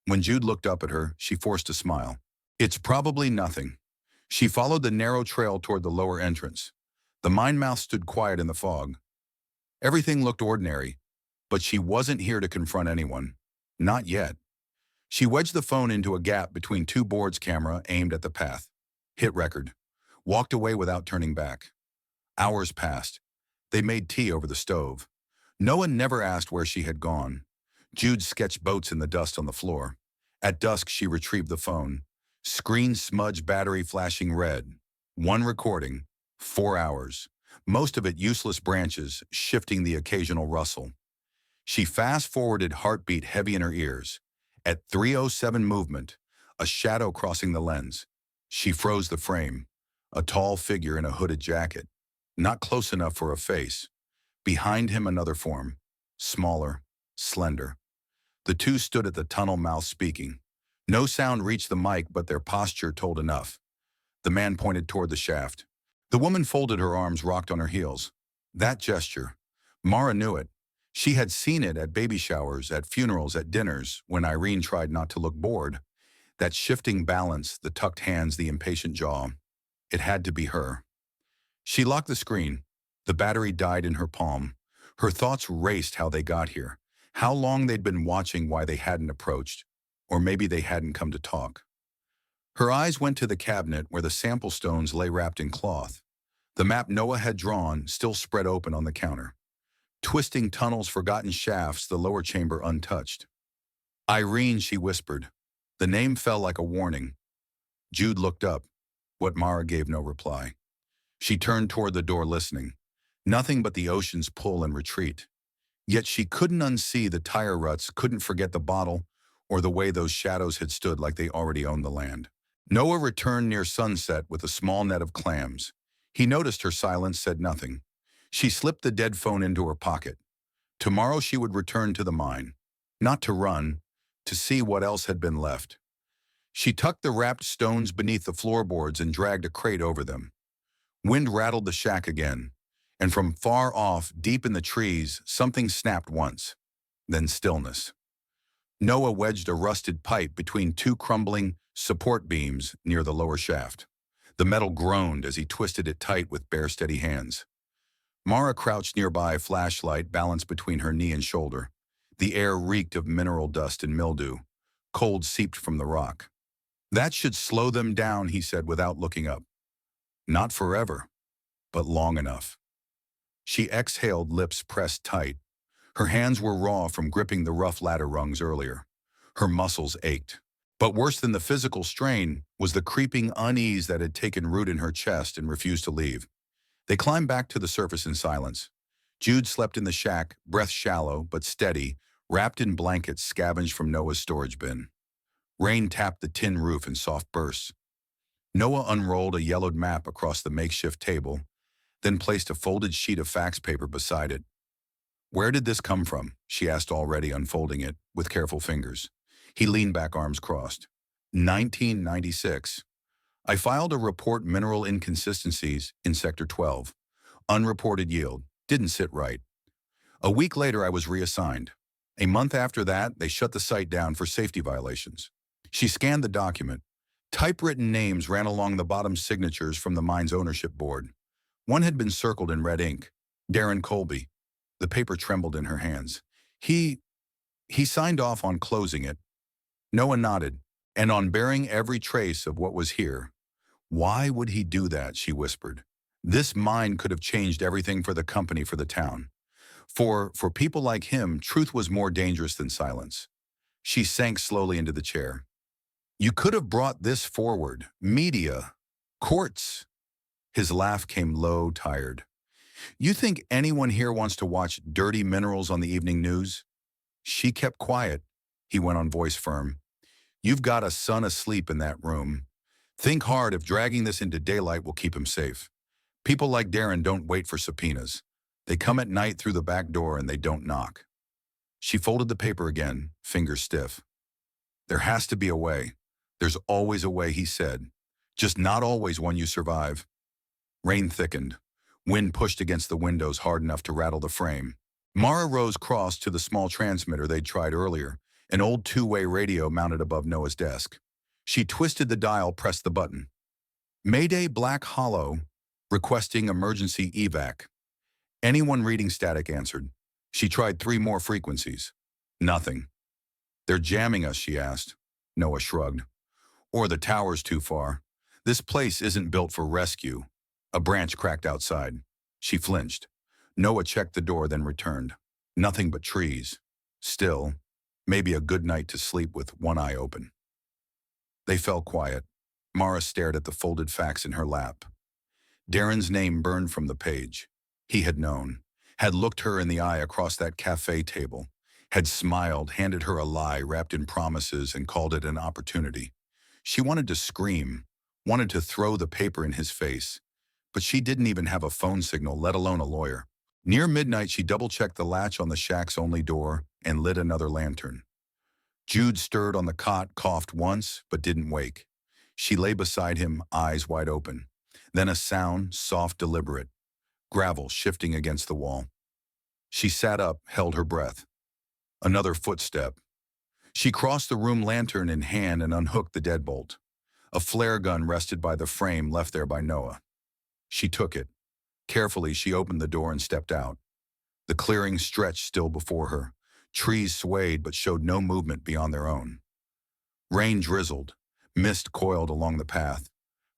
When Jude looked up at her, she forced a smile. "It's probably nothing." She followed the narrow trail toward the lower entrance. The mine mouth stood quiet in the fog. Everything looked ordinary, but she wasn't here to confront anyone. Not yet. She wedged the phone into a gap between 2 boards, camera aimed at the path. Hit record. Walked away without turning back. Hours passed. They made tea over the stove. Noah never asked where she had gone. Jude sketched boats in the dust on the floor. At dusk, she retrieved the phone. Screen smudged, battery flashing red. One recording. 4 hours. Most of it useless branches, shifting the occasional rustle. She fast-forwarded, heartbeat heavy in her ears. At 3:07 movement, a shadow crossing the lens. She froze the frame. A tall figure in a hooded jacket. Not close enough for a face. Behind him, another form. Smaller, slender. The two stood at the tunnel mouth speaking. No sound reached the mic, but their posture told enough. The man pointed toward the shaft. The woman folded her arms, rocked on her heels. That gesture. Mara knew it. She had seen it at baby showers, at funerals, at dinners, when Irene tried not to look bored. That shifting balance, the tucked hands, the impatient jaw. It had to be her. She locked the screen. The battery died in her palm. Her thoughts raced how they got here, how long they'd been watching, why they hadn't approached, or maybe they hadn't come to talk. Her eyes went to the cabinet where the sample stones lay wrapped in cloth. The map Noah had drawn still spread open on the counter. Twisting tunnels, forgotten shafts, the lower chamber untouched. "Irene," she whispered. The name fell like a warning. Jude looked up. What Mara gave no reply. She turned toward the door, listening. Nothing but the ocean's pull and retreat. Yet she couldn't unsee the tire ruts, couldn't forget the bottle, or the way those shadows had stood like they already owned the land. Noah returned near sunset with a small net of clams. He noticed her silence, said nothing. She slipped the dead phone into her pocket. Tomorrow she would return to the mine. Not to run, to see what else had been left. She tucked the wrapped stones beneath the floorboards and dragged a crate over them. Wind rattled the shack again, and from far off, deep in the trees, something snapped once. Then stillness. Noah wedged a rusted pipe between 2 crumbling support beams near the lower shaft. The metal groaned as he twisted it tight with bare, steady hands. Mara crouched nearby, flashlight balanced between her knee and shoulder. The air reeked of mineral dust and mildew. Cold seeped from the rock. "That should slow them down," he said without looking up. "Not forever, but long enough." She exhaled, lips pressed tight. Her hands were raw from gripping the rough ladder rungs earlier. Her muscles ached. But worse than the physical strain was the creeping unease that had taken root in her chest and refused to leave. They climbed back to the surface in silence. Jude slept in the shack, breath shallow but steady, wrapped in blankets scavenged from Noah's storage bin. Rain tapped the tin roof in soft bursts. Noah unrolled a yellowed map across the makeshift table, then placed a folded sheet of fax paper beside it. "Where did this come from?" she asked, already unfolding it with careful fingers. He leaned back, arms crossed. 1996. "I filed a report mineral inconsistencies in Sector 12. Unreported yield. Didn't sit right. A week later, I was reassigned. A month after that, they shut the site down for safety violations." She scanned the document. Typewritten names ran along the bottom, signatures from the mine's ownership board. One had been circled in red ink. Darren Colby. The paper trembled in her hands. He signed off on closing it. Noah nodded. "And on bearing every trace of what was here." "Why would he do that?" she whispered. "This mine could have changed everything for the company, for the town. For people like him, truth was more dangerous than silence." She sank slowly into the chair. "You could have brought this forward. Media. Courts." His laugh came low, tired. "You think anyone here wants to watch dirty minerals on the evening news?" She kept quiet. He went on, voice firm. "You've got a son asleep in that room. Think hard if dragging this into daylight will keep him safe. People like Darren don't wait for subpoenas. They come at night through the back door and they don't knock." She folded the paper again, fingers stiff. "There has to be a way. There's always a way," he said. "Just not always one you survive." Rain thickened. Wind pushed against the windows hard enough to rattle the frame. Mara Rose crossed to the small transmitter they'd tried earlier, an old two-way radio mounted above Noah's desk. She twisted the dial, pressed the button. "Mayday, Black Hollow, requesting emergency evac." Anyone reading static answered. She tried 3 more frequencies. Nothing. "They're jamming us?" she asked. Noah shrugged. "Or the tower's too far. This place isn't built for rescue." A branch cracked outside. She flinched. Noah checked the door, then returned. Nothing but trees. Still, maybe a good night to sleep with one eye open. They fell quiet. Mara stared at the folded fax in her lap. Darren's name burned from the page. He had known, had looked her in the eye across that cafe table, had smiled, handed her a lie wrapped in promises, and called it an opportunity. She wanted to scream, wanted to throw the paper in his face, but she didn't even have a phone signal, let alone a lawyer. Near midnight, she double-checked the latch on the shack's only door and lit another lantern. Jude stirred on the cot, coughed once, but didn't wake. She lay beside him, eyes wide open. Then a sound, soft, deliberate. Gravel shifting against the wall. She sat up, held her breath. Another footstep. She crossed the room, lantern in hand, and unhooked the deadbolt. A flare gun rested by the frame left there by Noah. She took it. Carefully, she opened the door and stepped out. The clearing stretched still before her. Trees swayed but showed no movement beyond their own. Rain drizzled. Mist coiled along the path.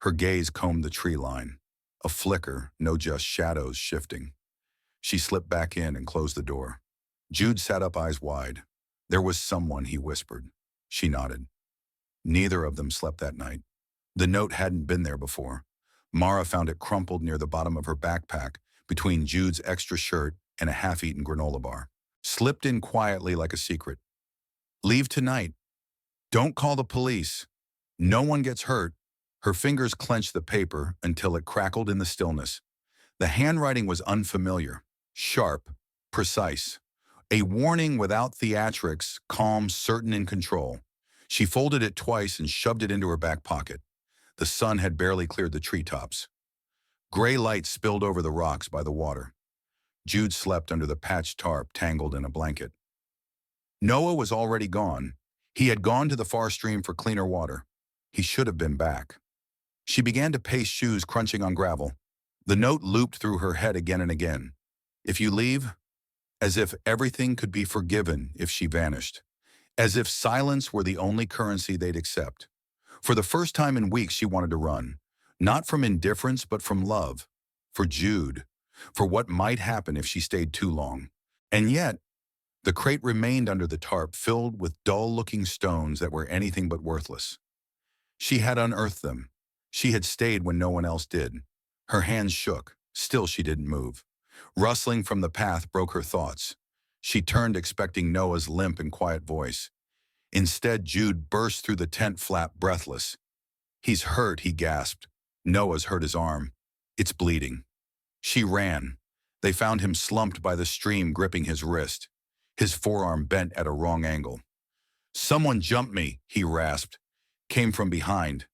Her gaze combed the tree line. A flicker, no, just shadows shifting. She slipped back in and closed the door. Jude sat up, eyes wide. "There was someone," he whispered. She nodded. Neither of them slept that night. The note hadn't been there before. Mara found it crumpled near the bottom of her backpack, between Jude's extra shirt and a half-eaten granola bar. Slipped in quietly like a secret. "Leave tonight. Don't call the police. No one gets hurt." Her fingers clenched the paper until it crackled in the stillness. The handwriting was unfamiliar, sharp, precise. A warning without theatrics, calm, certain, in control. She folded it twice and shoved it into her back pocket. The sun had barely cleared the treetops. Gray light spilled over the rocks by the water. Jude slept under the patched tarp, tangled in a blanket. Noah was already gone. He had gone to the far stream for cleaner water. He should have been back. She began to pace, shoes crunching on gravel. The note looped through her head again and again. "If you leave," as if everything could be forgiven if she vanished. As if silence were the only currency they'd accept. For the first time in weeks, she wanted to run. Not from indifference, but from love. For Jude. For what might happen if she stayed too long. And yet, the crate remained under the tarp, filled with dull-looking stones that were anything but worthless. She had unearthed them. She had stayed when no one else did. Her hands shook. Still she didn't move. Rustling from the path broke her thoughts. She turned, expecting Noah's limp and quiet voice. Instead, Jude burst through the tent flap breathless. "He's hurt," he gasped. "Noah's hurt his arm. It's bleeding." She ran. They found him slumped by the stream, gripping his wrist, his forearm bent at a wrong angle. "Someone jumped me," he rasped. Came from behind.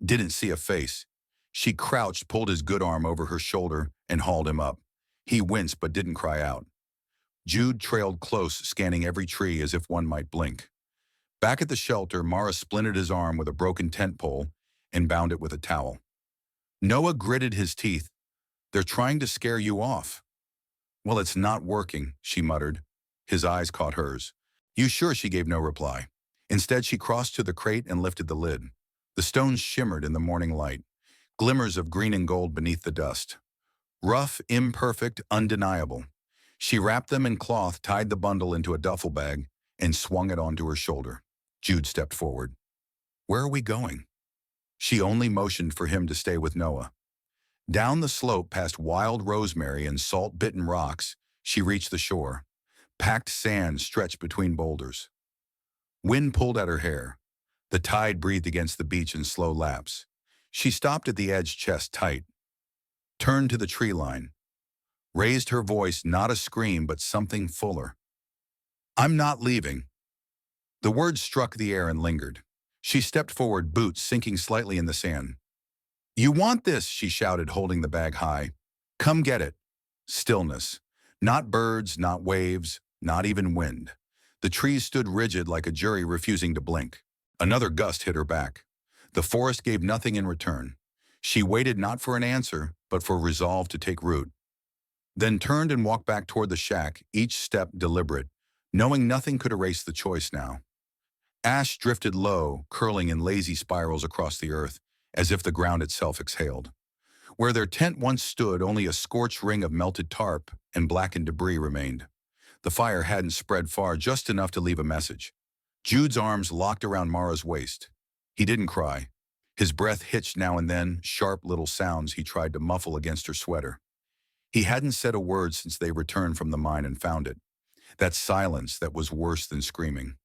Didn't see a face. She crouched, pulled his good arm over her shoulder, and hauled him up. He winced but didn't cry out. Jude trailed close, scanning every tree as if one might blink. Back at the shelter, Mara splinted his arm with a broken tent pole and bound it with a towel. Noah gritted his teeth. "They're trying to scare you off." "Well, it's not working," she muttered. His eyes caught hers. "You sure?" She gave no reply. Instead, she crossed to the crate and lifted the lid. The stones shimmered in the morning light, glimmers of green and gold beneath the dust. Rough, imperfect, undeniable. She wrapped them in cloth, tied the bundle into a duffel bag, and swung it onto her shoulder. Jude stepped forward. "Where are we going?" She only motioned for him to stay with Noah. Down the slope past wild rosemary and salt-bitten rocks, she reached the shore. Packed sand stretched between boulders. Wind pulled at her hair. The tide breathed against the beach in slow laps. She stopped at the edge, chest tight. Turned to the tree line. Raised her voice, not a scream, but something fuller. "I'm not leaving." The words struck the air and lingered. She stepped forward, boots sinking slightly in the sand. "You want this," she shouted, holding the bag high. "Come get it." Stillness. Not birds, not waves, not even wind. The trees stood rigid like a jury refusing to blink. Another gust hit her back. The forest gave nothing in return. She waited not for an answer, but for resolve to take root. Then turned and walked back toward the shack, each step deliberate, knowing nothing could erase the choice now. Ash drifted low, curling in lazy spirals across the earth, as if the ground itself exhaled. Where their tent once stood, only a scorched ring of melted tarp and blackened debris remained. The fire hadn't spread far, just enough to leave a message. Jude's arms locked around Mara's waist. He didn't cry. His breath hitched now and then, sharp little sounds he tried to muffle against her sweater. He hadn't said a word since they returned from the mine and found it. That silence that was worse than screaming.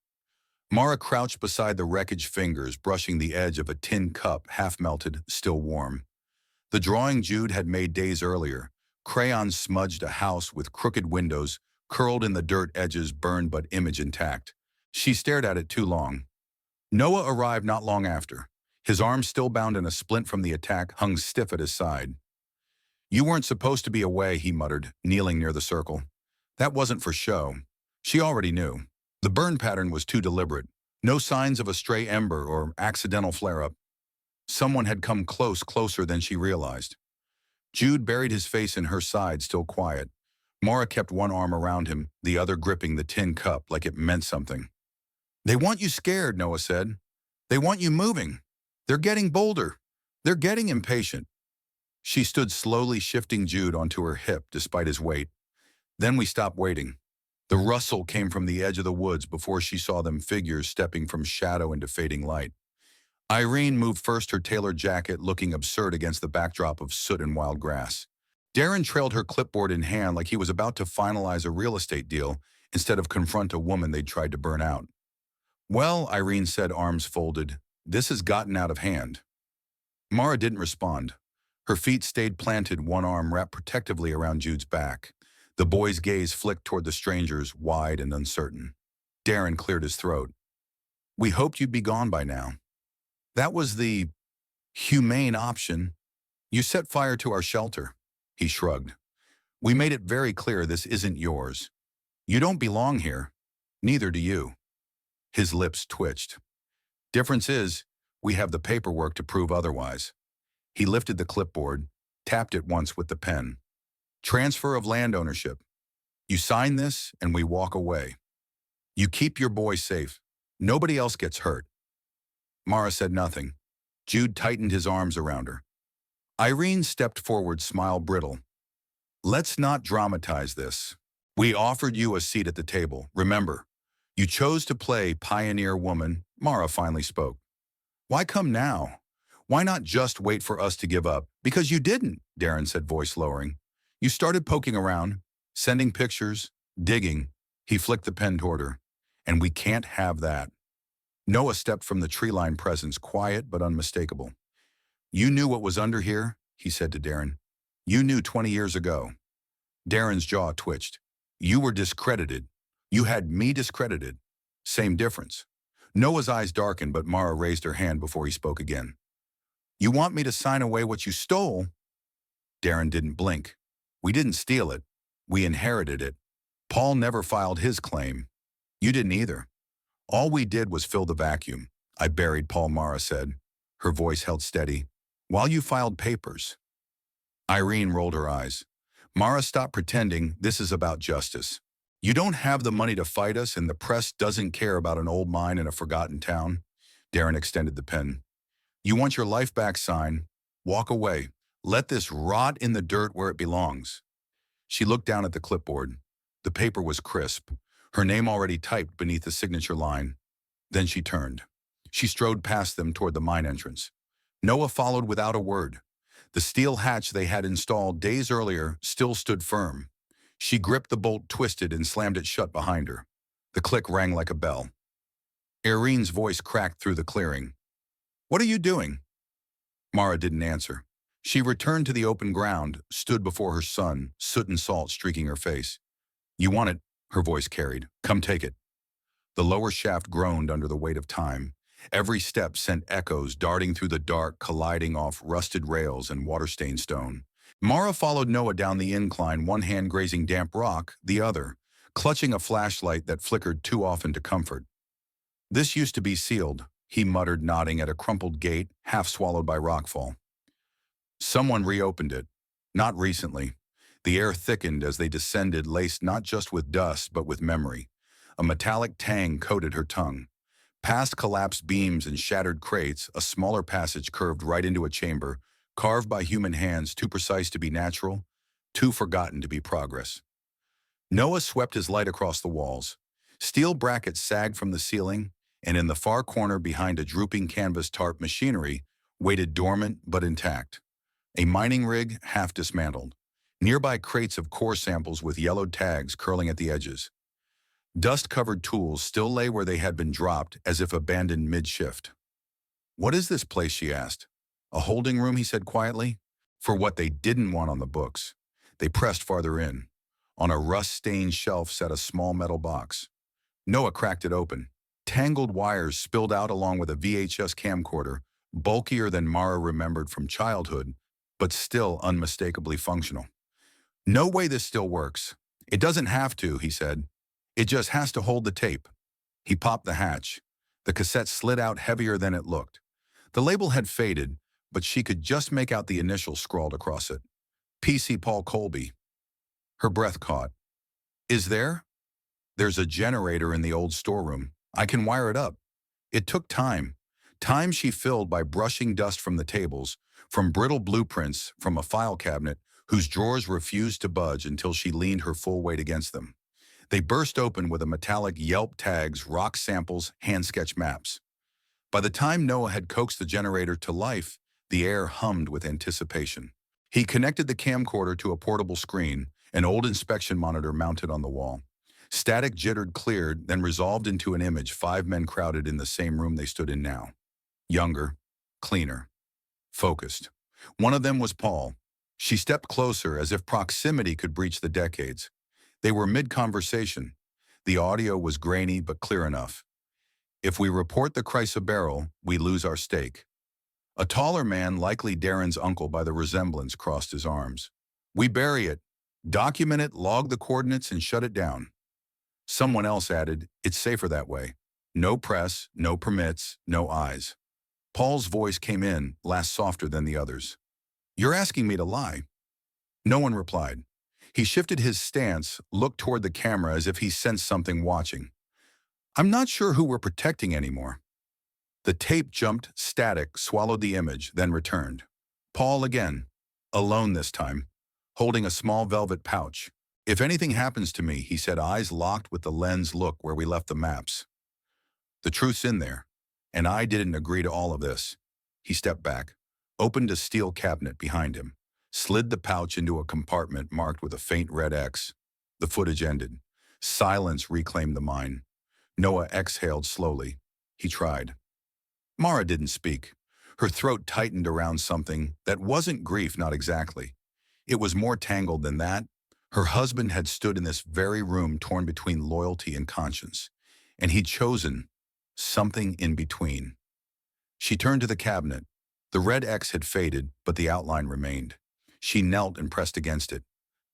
Mara crouched beside the wreckage, fingers brushing the edge of a tin cup, half melted, still warm. The drawing Jude had made days earlier, crayon smudged a house with crooked windows, curled in the dirt edges, burned but image intact. She stared at it too long. Noah arrived not long after. His arm, still bound in a splint from the attack, hung stiff at his side. "You weren't supposed to be away," he muttered, kneeling near the circle. "That wasn't for show." She already knew. The burn pattern was too deliberate. No signs of a stray ember or accidental flare-up. Someone had come closer than she realized. Jude buried his face in her side, still quiet. Mara kept one arm around him, the other gripping the tin cup like it meant something. "They want you scared," Noah said. "They want you moving. They're getting bolder. They're getting impatient." She stood slowly, shifting Jude onto her hip despite his weight. Then we stopped waiting. The rustle came from the edge of the woods before she saw them, figures stepping from shadow into fading light. Irene moved first, her tailored jacket looking absurd against the backdrop of soot and wild grass. Darren trailed her clipboard in hand like he was about to finalize a real estate deal instead of confront a woman they'd tried to burn out. "Well," Irene said, arms folded, "this has gotten out of hand." Mara didn't respond. Her feet stayed planted, one arm wrapped protectively around Jude's back. The boy's gaze flicked toward the strangers, wide and uncertain. Darren cleared his throat. "We hoped you'd be gone by now. That was the humane option. You set fire to our shelter." He shrugged. "We made it very clear this isn't yours. You don't belong here. Neither do you." His lips twitched. "Difference is, we have the paperwork to prove otherwise." He lifted the clipboard, tapped it once with the pen. "Transfer of land ownership. You sign this and we walk away. You keep your boy safe. Nobody else gets hurt." Mara said nothing. Jude tightened his arms around her. Irene stepped forward, smile brittle. "Let's not dramatize this. We offered you a seat at the table, remember? You chose to play pioneer woman." Mara finally spoke. "Why come now? Why not just wait for us to give up?" "Because you didn't," Darren said, voice lowering. "You started poking around, sending pictures, digging." He flicked the pen toward her. "And we can't have that." Noah stepped from the tree-lined presence, quiet but unmistakable. You knew what was under here, he said to Darren. You knew 20 years ago. Darren's jaw twitched. You were discredited. You had me discredited. Same difference. Noah's eyes darkened, but Mara raised her hand before he spoke again. You want me to sign away what you stole? Darren didn't blink. We didn't steal it. We inherited it. Paul never filed his claim. You didn't either. All we did was fill the vacuum. I buried Paul, Mara said. Her voice held steady. While you filed papers. Irene rolled her eyes. Mara, stop pretending this is about justice. You don't have the money to fight us, and the press doesn't care about an old mine in a forgotten town. Darren extended the pen. You want your life back, sign. Walk away. Let this rot in the dirt where it belongs. She looked down at the clipboard. The paper was crisp, her name already typed beneath the signature line. Then she turned. She strode past them toward the mine entrance. Noah followed without a word. The steel hatch they had installed days earlier still stood firm. She gripped the bolt, twisted, and slammed it shut behind her. The click rang like a bell. Irene's voice cracked through the clearing. What are you doing? Mara didn't answer. She returned to the open ground, stood before her son, soot and salt streaking her face. You want it, her voice carried. Come take it. The lower shaft groaned under the weight of time. Every step sent echoes darting through the dark, colliding off rusted rails and water-stained stone. Mara followed Noah down the incline, one hand grazing damp rock, the other, clutching a flashlight that flickered too often to comfort. This used to be sealed, he muttered, nodding at a crumpled gate, half swallowed by rockfall. Someone reopened it. Not recently. The air thickened as they descended, laced not just with dust, but with memory. A metallic tang coated her tongue. Past collapsed beams and shattered crates, a smaller passage curved right into a chamber, carved by human hands, too precise to be natural, too forgotten to be progress. Noah swept his light across the walls. Steel brackets sagged from the ceiling, and in the far corner behind a drooping canvas tarp, machinery waited dormant but intact. A mining rig half dismantled. Nearby crates of core samples with yellowed tags curling at the edges. Dust-covered tools still lay where they had been dropped, as if abandoned mid-shift. What is this place, she asked. A holding room, he said quietly. For what they didn't want on the books. They pressed farther in. On a rust-stained shelf sat a small metal box. Noah cracked it open. Tangled wires spilled out along with a VHS camcorder, bulkier than Mara remembered from childhood, but still unmistakably functional. No way this still works. It doesn't have to, he said. It just has to hold the tape. He popped the hatch. The cassette slid out heavier than it looked. The label had faded, but she could just make out the initials scrawled across it. PC Paul Colby. Her breath caught. Is there? There's a generator in the old storeroom. I can wire it up. It took time. Time she filled by brushing dust from the tables, from brittle blueprints from a file cabinet whose drawers refused to budge until she leaned her full weight against them. They burst open with a metallic Yelp tags, rock samples, hand-sketched maps. By the time Noah had coaxed the generator to life, the air hummed with anticipation. He connected the camcorder to a portable screen, an old inspection monitor mounted on the wall. Static jittered, cleared, then resolved into an image, 5 men crowded in the same room they stood in now. Younger, cleaner, focused. One of them was Paul. She stepped closer as if proximity could breach the decades. They were mid-conversation. The audio was grainy but clear enough. If we report the Chrysoberyl, we lose our stake. A taller man, likely Darren's uncle by the resemblance, crossed his arms. We bury it, document it, log the coordinates, and shut it down. Someone else added, it's safer that way. No press, no permits, no eyes. Paul's voice came in, last softer than the others. You're asking me to lie. No one replied. He shifted his stance, looked toward the camera as if he sensed something watching. I'm not sure who we're protecting anymore. The tape jumped, static, swallowed the image, then returned. Paul again, alone this time, holding a small velvet pouch. If anything happens to me, he said, eyes locked with the lens look where we left the maps. The truth's in there, and I didn't agree to all of this. He stepped back, opened a steel cabinet behind him, slid the pouch into a compartment marked with a faint red X. The footage ended. Silence reclaimed the mine. Noah exhaled slowly. he tried. Mara didn't speak. Her throat tightened around something that wasn't grief, not exactly. It was more tangled than that. Her husband had stood in this very room torn between loyalty and conscience, and he'd chosen something in between. She turned to the cabinet. The red X had faded, but the outline remained. She knelt and pressed against it.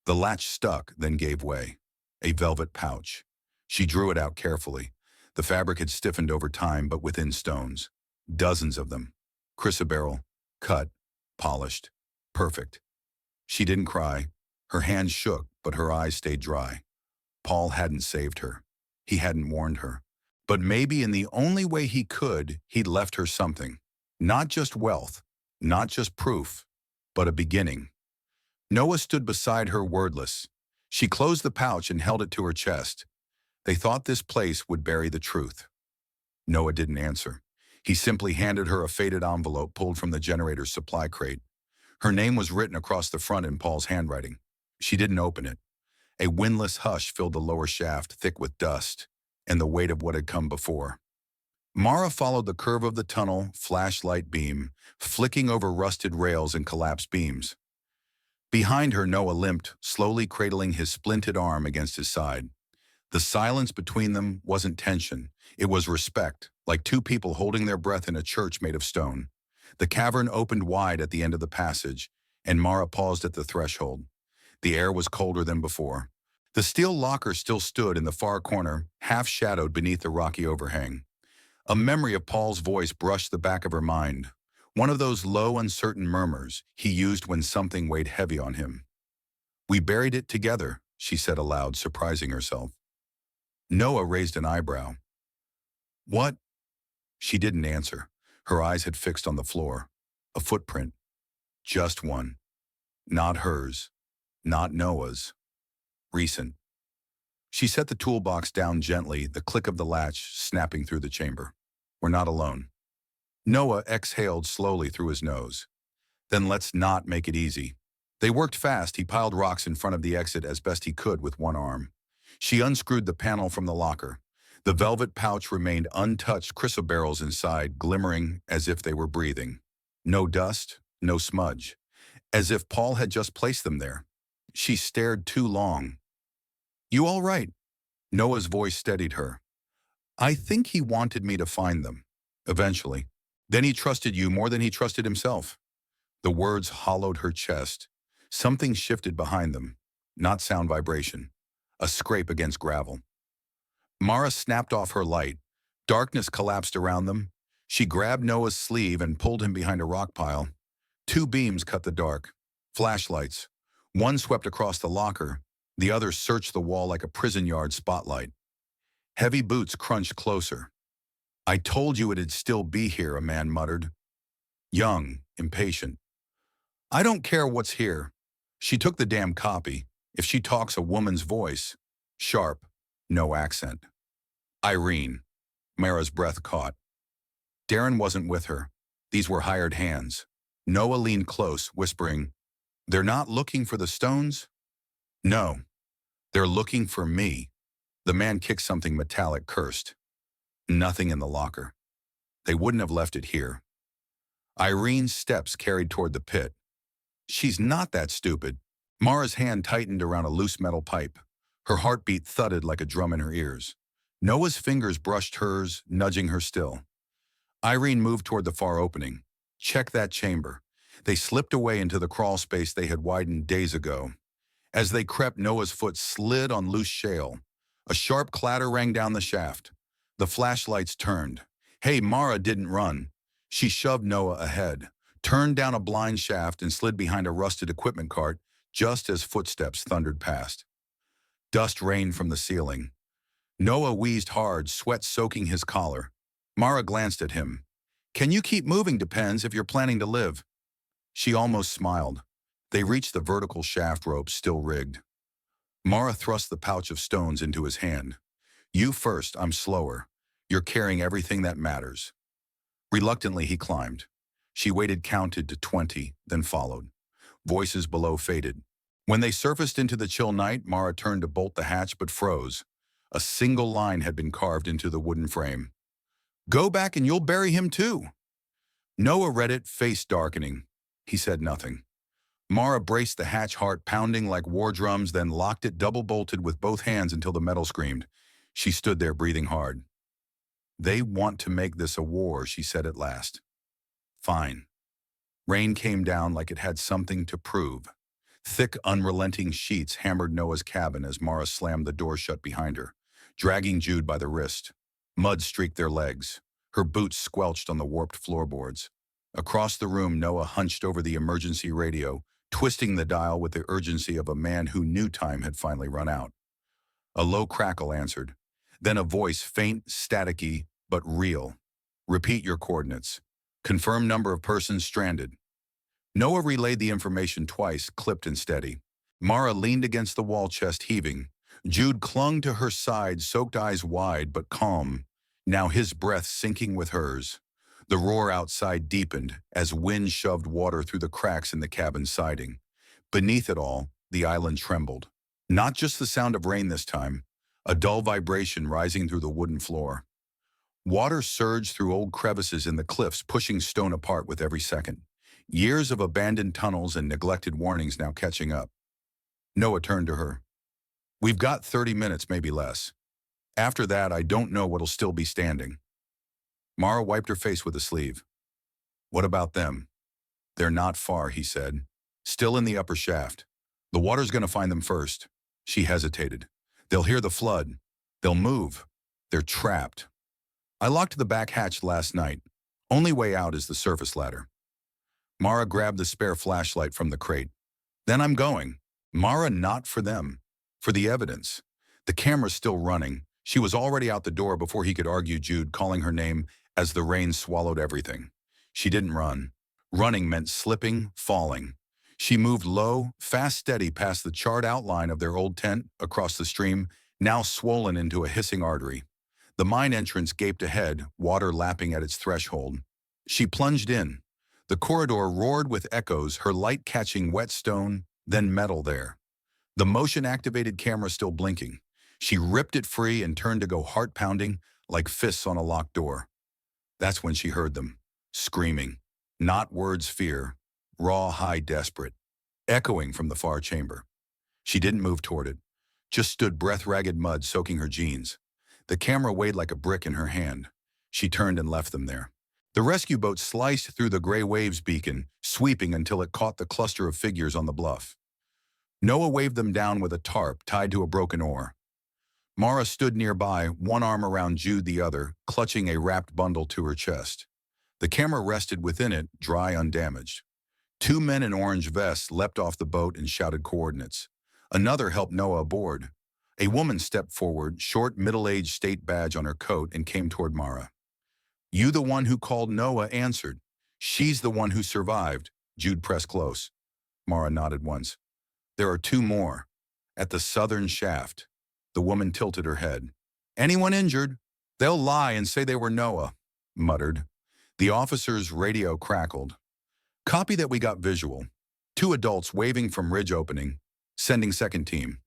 The latch stuck, then gave way. A velvet pouch. She drew it out carefully. The fabric had stiffened over time, but within stones. Dozens of them. Chrysoberyl, cut, polished, perfect. She didn't cry. Her hands shook, but her eyes stayed dry. Paul hadn't saved her. He hadn't warned her. But maybe in the only way he could, he'd left her something. Not just wealth, not just proof, but a beginning. Noah stood beside her wordless. She closed the pouch and held it to her chest. They thought this place would bury the truth. Noah didn't answer. He simply handed her a faded envelope pulled from the generator's supply crate. Her name was written across the front in Paul's handwriting. She didn't open it. A windless hush filled the lower shaft, thick with dust, and the weight of what had come before. Mara followed the curve of the tunnel, flashlight beam, flicking over rusted rails and collapsed beams. Behind her, Noah limped, slowly cradling his splinted arm against his side. The silence between them wasn't tension. It was respect, like two people holding their breath in a church made of stone. The cavern opened wide at the end of the passage, and Mara paused at the threshold. The air was colder than before. The steel locker still stood in the far corner, half-shadowed beneath the rocky overhang. A memory of Paul's voice brushed the back of her mind. One of those low, uncertain murmurs he used when something weighed heavy on him. "We buried it together," she said aloud, surprising herself. Noah raised an eyebrow. "What?" She didn't answer. Her eyes had fixed on the floor. A footprint. Just one. Not hers. Not Noah's. Recent. She set the toolbox down gently, the click of the latch snapping through the chamber. "We're not alone." Noah exhaled slowly through his nose. "Then let's not make it easy." They worked fast. He piled rocks in front of the exit as best he could with one arm. She unscrewed the panel from the locker. The velvet pouch remained untouched, chrysoberyls inside, glimmering as if they were breathing. No dust, no smudge. As if Paul had just placed them there. She stared too long. "You all right?" Noah's voice steadied her. "I think he wanted me to find them. Eventually. Then he trusted you more than he trusted himself." The words hollowed her chest. Something shifted behind them. Not sound vibration. A scrape against gravel. Mara snapped off her light. Darkness collapsed around them. She grabbed Noah's sleeve and pulled him behind a rock pile. Two beams cut the dark. Flashlights. One swept across the locker. The other searched the wall like a prison yard spotlight. Heavy boots crunched closer. "I told you it'd still be here," a man muttered. Young, impatient. "I don't care what's here." She took the damn copy. If she talks a woman's voice. Sharp. No accent. Irene. Mara's breath caught. Darren wasn't with her. These were hired hands. Noah leaned close, whispering, "They're not looking for the stones?" "No. They're looking for me." The man kicked something metallic, cursed. Nothing in the locker. They wouldn't have left it here. Irene's steps carried toward the pit. She's not that stupid. Mara's hand tightened around a loose metal pipe. Her heartbeat thudded like a drum in her ears. Noah's fingers brushed hers, nudging her still. Irene moved toward the far opening. "Check that chamber." They slipped away into the crawl space they had widened days ago. As they crept, Noah's foot slid on loose shale. A sharp clatter rang down the shaft. The flashlights turned. Hey, Mara didn't run. She shoved Noah ahead, turned down a blind shaft and slid behind a rusted equipment cart just as footsteps thundered past. Dust rained from the ceiling. Noah wheezed hard, sweat soaking his collar. Mara glanced at him. "Can you keep moving, depends if you're planning to live." She almost smiled. They reached the vertical shaft rope still rigged. Mara thrust the pouch of stones into his hand. "You first, I'm slower. You're carrying everything that matters." Reluctantly, he climbed. She waited, counted to 20, then followed. Voices below faded. When they surfaced into the chill night, Mara turned to bolt the hatch but froze. A single line had been carved into the wooden frame. Go back and you'll bury him too. Noah read it, face darkening. He said nothing. Mara braced the hatch, heart pounding like war drums, then locked it double-bolted with both hands until the metal screamed. She stood there, breathing hard. They want to make this a war, she said at last. Fine. Rain came down like it had something to prove. Thick, unrelenting sheets hammered Noah's cabin as Mara slammed the door shut behind her, dragging Jude by the wrist. Mud streaked their legs. Her boots squelched on the warped floorboards. Across the room, Noah hunched over the emergency radio, twisting the dial with the urgency of a man who knew time had finally run out. A low crackle answered. Then a voice, faint, staticky, but real. Repeat your coordinates. Confirm number of persons stranded. Noah relayed the information twice, clipped and steady. Mara leaned against the wall, chest heaving. Jude clung to her side, soaked eyes wide but calm, now his breath sinking with hers. The roar outside deepened as wind shoved water through the cracks in the cabin siding. Beneath it all, the island trembled. Not just the sound of rain this time, a dull vibration rising through the wooden floor. Water surged through old crevices in the cliffs, pushing stone apart with every second. Years of abandoned tunnels and neglected warnings now catching up. Noah turned to her. We've got 30 minutes, maybe less. After that, I don't know what'll still be standing. Mara wiped her face with a sleeve. What about them? They're not far, he said. Still in the upper shaft. The water's gonna find them first. She hesitated. They'll hear the flood. They'll move. They're trapped. I locked the back hatch last night. Only way out is the surface ladder. Mara grabbed the spare flashlight from the crate. Then I'm going. Mara, not for them. For the evidence. The camera's still running. She was already out the door before he could argue, Jude calling her name as the rain swallowed everything. She didn't run. Running meant slipping, falling. She moved low, fast, steady past the charred outline of their old tent across the stream, now swollen into a hissing artery. The mine entrance gaped ahead, water lapping at its threshold. She plunged in. The corridor roared with echoes, her light catching wet stone, then metal there. The motion-activated camera still blinking. She ripped it free and turned to go heart-pounding, like fists on a locked door. That's when she heard them, screaming. Not words fear, raw, high, desperate, echoing from the far chamber. She didn't move toward it, just stood breath-ragged mud soaking her jeans. The camera weighed like a brick in her hand. She turned and left them there. The rescue boat sliced through the gray waves beacon, sweeping until it caught the cluster of figures on the bluff. Noah waved them down with a tarp tied to a broken oar. Mara stood nearby, one arm around Jude, the other, clutching a wrapped bundle to her chest. The camera rested within it, dry, undamaged. Two men in orange vests leapt off the boat and shouted coordinates. Another helped Noah aboard. A woman stepped forward, short, middle-aged state badge on her coat, and came toward Mara. You the one who called? Noah answered. She's the one who survived. Jude pressed close. Mara nodded once. There are two more. At the southern shaft. The woman tilted her head. Anyone injured? They'll lie and say they were Noah, muttered. The officer's radio crackled. Copy that, we got visual. Two adults waving from ridge opening. Sending second team.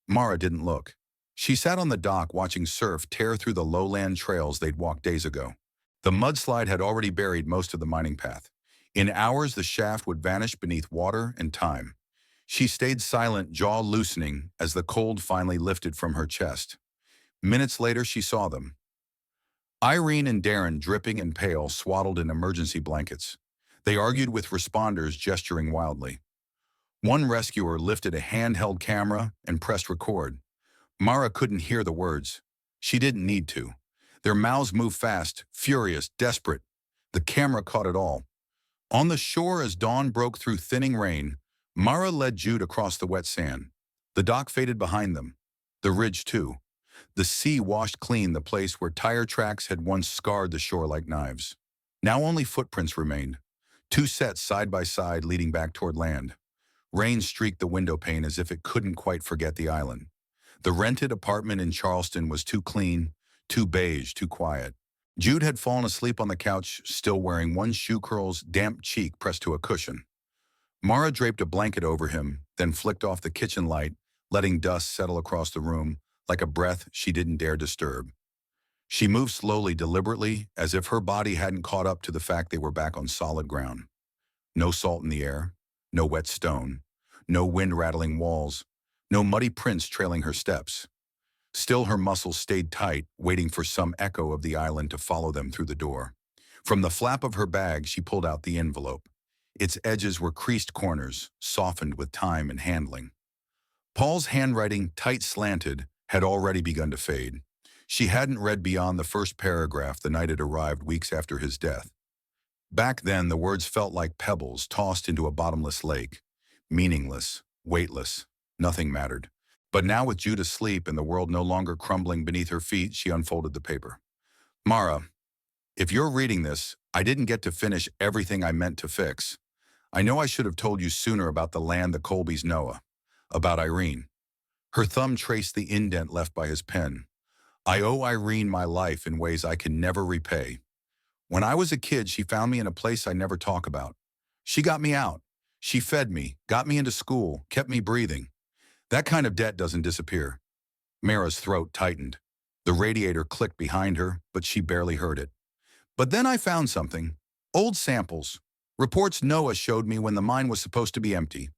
Mara didn't look. She sat on the dock watching surf tear through the lowland trails they'd walked days ago. The mudslide had already buried most of the mining path. In hours, the shaft would vanish beneath water and time. She stayed silent, jaw loosening, as the cold finally lifted from her chest. Minutes later, she saw them. Irene and Darren, dripping and pale, swaddled in emergency blankets. They argued with responders, gesturing wildly. One rescuer lifted a handheld camera and pressed record. Mara couldn't hear the words. She didn't need to. Their mouths moved fast, furious, desperate. The camera caught it all. On the shore, as dawn broke through thinning rain, Mara led Jude across the wet sand. The dock faded behind them. The ridge, too. The sea washed clean the place where tire tracks had once scarred the shore like knives. Now only footprints remained. Two sets side by side leading back toward land. Rain streaked the window pane as if it couldn't quite forget the island. The rented apartment in Charleston was too clean, too beige, too quiet. Jude had fallen asleep on the couch, still wearing one shoe curl's damp cheek pressed to a cushion. Mara draped a blanket over him, then flicked off the kitchen light, letting dust settle across the room like a breath she didn't dare disturb. She moved slowly, deliberately, as if her body hadn't caught up to the fact they were back on solid ground. No salt in the air, no wet stone, no wind rattling walls, no muddy prints trailing her steps. Still, her muscles stayed tight, waiting for some echo of the island to follow them through the door. From the flap of her bag, she pulled out the envelope. Its edges were creased corners, softened with time and handling. Paul's handwriting, tight slanted, had already begun to fade. She hadn't read beyond the first paragraph the night it arrived weeks after his death. Back then, the words felt like pebbles tossed into a bottomless lake. Meaningless, weightless, nothing mattered. But now, with Jude asleep and the world no longer crumbling beneath her feet, she unfolded the paper. Mara, if you're reading this, I didn't get to finish everything I meant to fix. I know I should have told you sooner about the land the Colbys know, about Irene. Her thumb traced the indent left by his pen. I owe Irene my life in ways I can never repay. When I was a kid, she found me in a place I never talk about. She got me out. She fed me, got me into school, kept me breathing. That kind of debt doesn't disappear. Mara's throat tightened. The radiator clicked behind her, but she barely heard it. But then I found something. Old samples. Reports Noah showed me when the mine was supposed to be empty.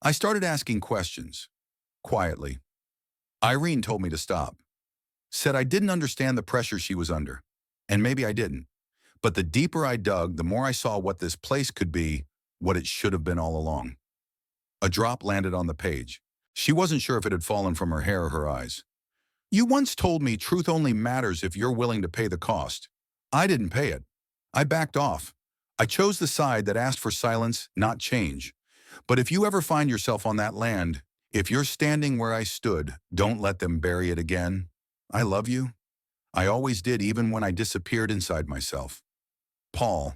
I started asking questions. Quietly. Irene told me to stop. Said I didn't understand the pressure she was under. And maybe I didn't. But the deeper I dug, the more I saw what this place could be, what it should have been all along. A drop landed on the page. She wasn't sure if it had fallen from her hair or her eyes. You once told me truth only matters if you're willing to pay the cost. I didn't pay it. I backed off. I chose the side that asked for silence, not change. But if you ever find yourself on that land, if you're standing where I stood, don't let them bury it again. I love you. I always did, even when I disappeared inside myself. Paul.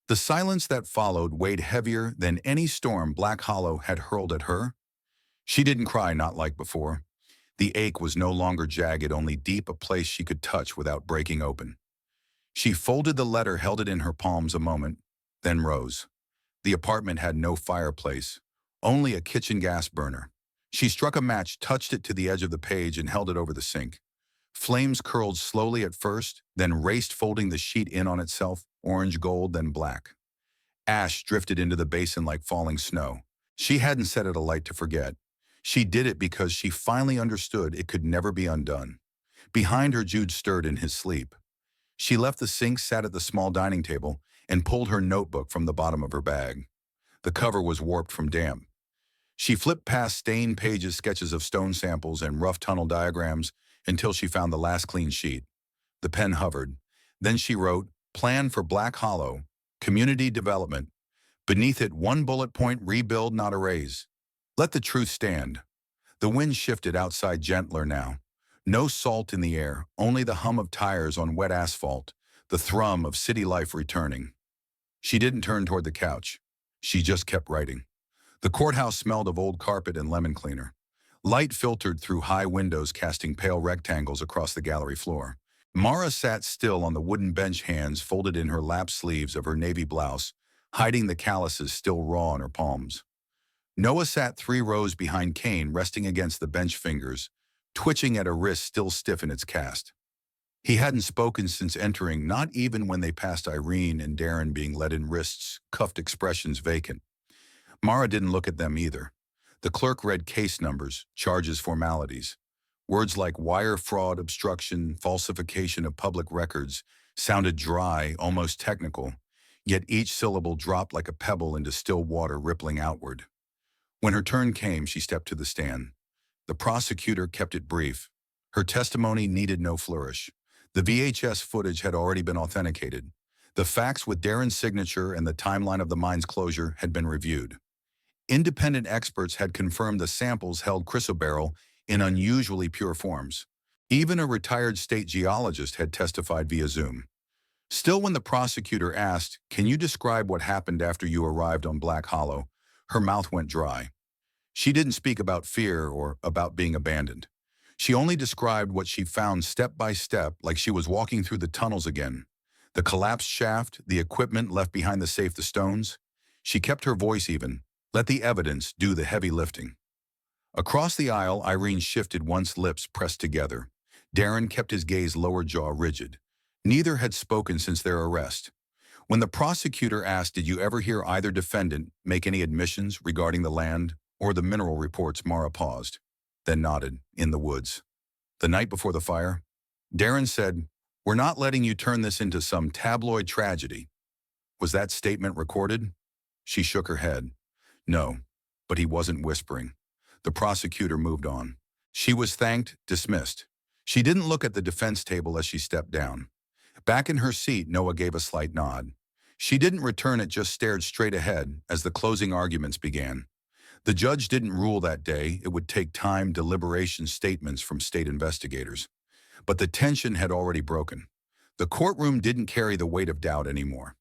The silence that followed weighed heavier than any storm Black Hollow had hurled at her. She didn't cry, not like before. The ache was no longer jagged, only deep, a place she could touch without breaking open. She folded the letter, held it in her palms a moment, then rose. The apartment had no fireplace, only a kitchen gas burner. She struck a match, touched it to the edge of the page, and held it over the sink. Flames curled slowly at first, then raced, folding the sheet in on itself, orange gold, then black. Ash drifted into the basin like falling snow. She hadn't set it alight to forget. She did it because she finally understood it could never be undone. Behind her, Jude stirred in his sleep. She left the sink, sat at the small dining table, and pulled her notebook from the bottom of her bag. The cover was warped from damp. She flipped past stained pages, sketches of stone samples, and rough tunnel diagrams until she found the last clean sheet. The pen hovered. Then she wrote, Plan for Black Hollow, Community Development. Beneath it, one bullet point, rebuild, not erase. Let the truth stand. The wind shifted outside, gentler now. No salt in the air, only the hum of tires on wet asphalt, the thrum of city life returning. She didn't turn toward the couch. She just kept writing. The courthouse smelled of old carpet and lemon cleaner. Light filtered through high windows, casting pale rectangles across the gallery floor. Mara sat still on the wooden bench, hands folded in her lap sleeves of her navy blouse, hiding the calluses still raw on her palms. Noah sat 3 rows behind Kane, resting against the bench, fingers twitching at a wrist still stiff in its cast. He hadn't spoken since entering, not even when they passed Irene and Darren being led in, wrists, cuffed, expressions vacant. Mara didn't look at them either. The clerk read case numbers, charges, formalities. Words like wire fraud, obstruction, falsification of public records sounded dry, almost technical, yet each syllable dropped like a pebble into still water rippling outward. When her turn came, she stepped to the stand. The prosecutor kept it brief. Her testimony needed no flourish. The VHS footage had already been authenticated. The facts with Darren's signature and the timeline of the mine's closure had been reviewed. Independent experts had confirmed the samples held chrysoberyl in unusually pure forms. Even a retired state geologist had testified via Zoom. Still, when the prosecutor asked, "Can you describe what happened after you arrived on Black Hollow?" her mouth went dry. She didn't speak about fear or about being abandoned. She only described what she found step by step, like she was walking through the tunnels again. The collapsed shaft, the equipment left behind the safe, the stones. She kept her voice even, let the evidence do the heavy lifting. Across the aisle, Irene shifted, once lips pressed together. Darren kept his gaze lower jaw rigid. Neither had spoken since their arrest. When the prosecutor asked, "Did you ever hear either defendant make any admissions regarding the land or the mineral reports?" Mara paused, then nodded. "In the woods. The night before the fire?" Darren said, "We're not letting you turn this into some tabloid tragedy." "Was that statement recorded?" She shook her head. "No," but he wasn't whispering. The prosecutor moved on. She was thanked, dismissed. She didn't look at the defense table as she stepped down. Back in her seat, Noah gave a slight nod. She didn't return it, just stared straight ahead as the closing arguments began. The judge didn't rule that day. It would take time, deliberation, statements from state investigators. But the tension had already broken. The courtroom didn't carry the weight of doubt anymore.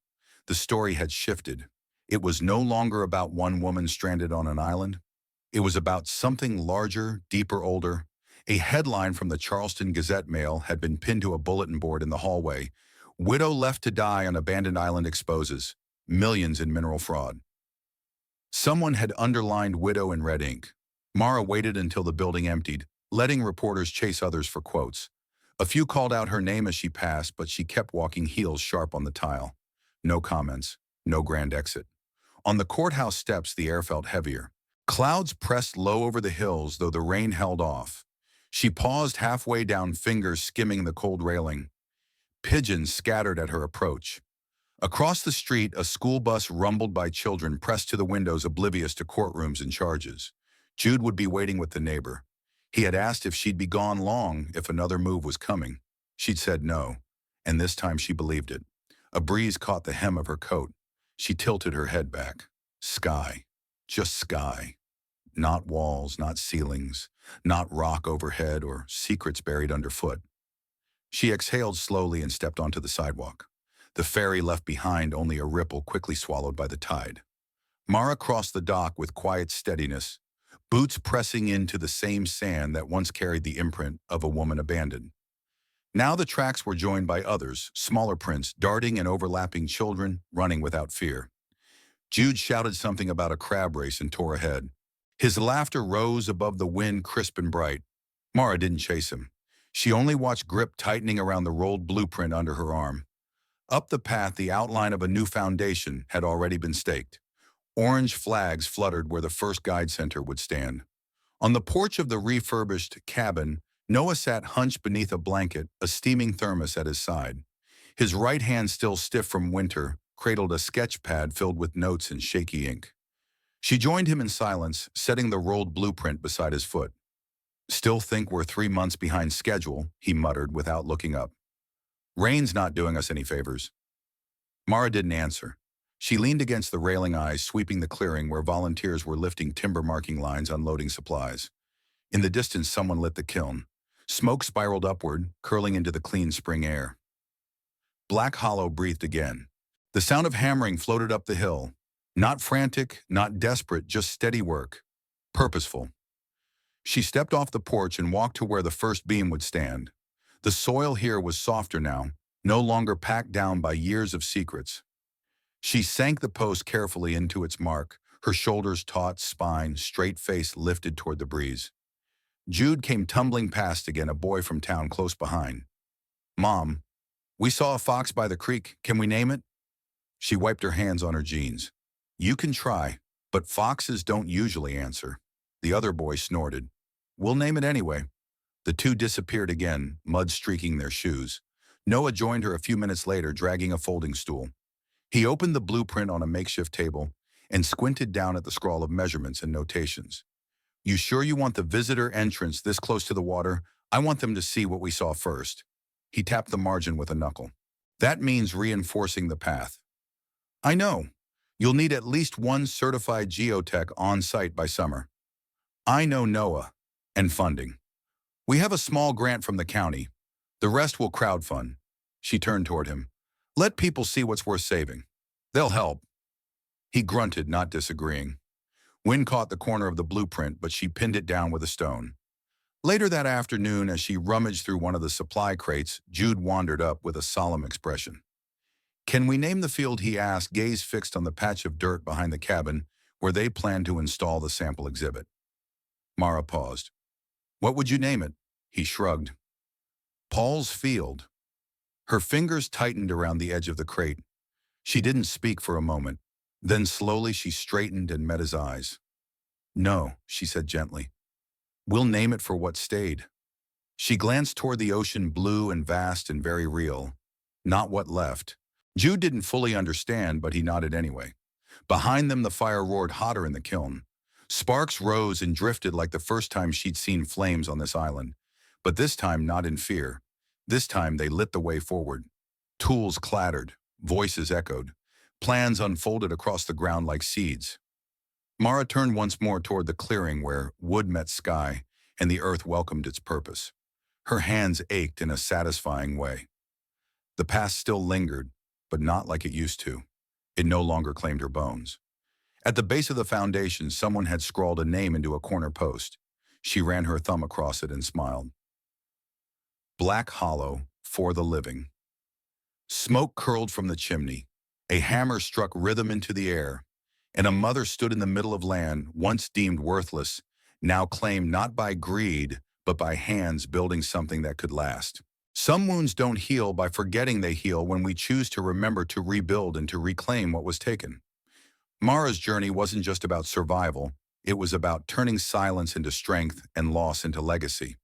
The story had shifted. It was no longer about one woman stranded on an island. It was about something larger, deeper, older. A headline from the Charleston Gazette-Mail had been pinned to a bulletin board in the hallway. "Widow left to die on abandoned island exposes millions in mineral fraud." Someone had underlined "widow" in red ink. Mara waited until the building emptied, letting reporters chase others for quotes. A few called out her name as she passed, but she kept walking, heels sharp on the tile. No comments, no grand exit. On the courthouse steps, the air felt heavier. Clouds pressed low over the hills, though the rain held off. She paused halfway down, fingers skimming the cold railing. Pigeons scattered at her approach. Across the street, a school bus rumbled by, children pressed to the windows, oblivious to courtrooms and charges. Jude would be waiting with the neighbor. He had asked if she'd be gone long, if another move was coming. She'd said no, and this time she believed it. A breeze caught the hem of her coat. She tilted her head back. Sky. Just sky. Not walls, not ceilings, not rock overhead or secrets buried underfoot. She exhaled slowly and stepped onto the sidewalk. The ferry left behind only a ripple, quickly swallowed by the tide. Mara crossed the dock with quiet steadiness, boots pressing into the same sand that once carried the imprint of a woman abandoned. Now the tracks were joined by others, smaller prints, darting and overlapping, children running without fear. Jude shouted something about a crab race and tore ahead. His laughter rose above the wind, crisp and bright. Mara didn't chase him. She only watched, grip tightening around the rolled blueprint under her arm. Up the path, the outline of a new foundation had already been staked. Orange flags fluttered where the first guide center would stand. On the porch of the refurbished cabin, Noah sat hunched beneath a blanket, a steaming thermos at his side. His right hand, still stiff from winter, cradled a sketch pad filled with notes and shaky ink. She joined him in silence, setting the rolled blueprint beside his foot. "Still think we're 3 months behind schedule," he muttered without looking up. "Rain's not doing us any favors." Mara didn't answer. She leaned against the railing, eyes sweeping the clearing where volunteers were lifting timber marking lines, unloading supplies. In the distance, someone lit the kiln. Smoke spiraled upward, curling into the clean spring air. Black Hollow breathed again. The sound of hammering floated up the hill. Not frantic, not desperate, just steady work. Purposeful. She stepped off the porch and walked to where the first beam would stand. The soil here was softer now, no longer packed down by years of secrets. She sank the post carefully into its mark, her shoulders taut, spine, straight face lifted toward the breeze. Jude came tumbling past again, a boy from town close behind. "Mom, we saw a fox by the creek. Can we name it?" She wiped her hands on her jeans. "You can try, but foxes don't usually answer." The other boy snorted. "We'll name it anyway." The two disappeared again, mud streaking their shoes. Noah joined her a few minutes later, dragging a folding stool. He opened the blueprint on a makeshift table and squinted down at the scrawl of measurements and notations. "You sure you want the visitor entrance this close to the water? I want them to see what we saw first." He tapped the margin with a knuckle. "That means reinforcing the path." "I know. You'll need at least one certified geotech on site by summer." "I know Noah. And funding. We have a small grant from the county. The rest will crowdfund." She turned toward him. "Let people see what's worth saving. They'll help." He grunted, not disagreeing. Wind caught the corner of the blueprint, but she pinned it down with a stone. Later that afternoon, as she rummaged through one of the supply crates, Jude wandered up with a solemn expression. "Can we name the field?" he asked, gaze fixed on the patch of dirt behind the cabin where they planned to install the sample exhibit. Mara paused. "What would you name it?" He shrugged. Paul's field. Her fingers tightened around the edge of the crate. She didn't speak for a moment. Then slowly she straightened and met his eyes. "No," she said gently. "We'll name it for what stayed." She glanced toward the ocean, blue and vast and very real. Not what left. Jude didn't fully understand, but he nodded anyway. Behind them, the fire roared hotter in the kiln. Sparks rose and drifted like the first time she'd seen flames on this island. But this time, not in fear. This time, they lit the way forward. Tools clattered. Voices echoed. Plans unfolded across the ground like seeds. Mara turned once more toward the clearing where wood met sky and the earth welcomed its purpose. Her hands ached in a satisfying way. The past still lingered, but not like it used to. It no longer claimed her bones. At the base of the foundation, someone had scrawled a name into a corner post. She ran her thumb across it and smiled. Black Hollow, for the living. Smoke curled from the chimney. A hammer struck rhythm into the air, and a mother stood in the middle of land once deemed worthless, now claimed not by greed, but by hands building something that could last. Some wounds don't heal by forgetting they heal when we choose to remember to rebuild and to reclaim what was taken. Mara's journey wasn't just about survival, it was about turning silence into strength and loss into legacy.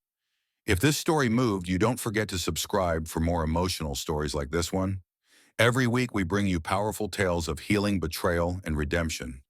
If this story moved you, don't forget to subscribe for more emotional stories like this one. Every week we bring you powerful tales of healing, betrayal, and redemption.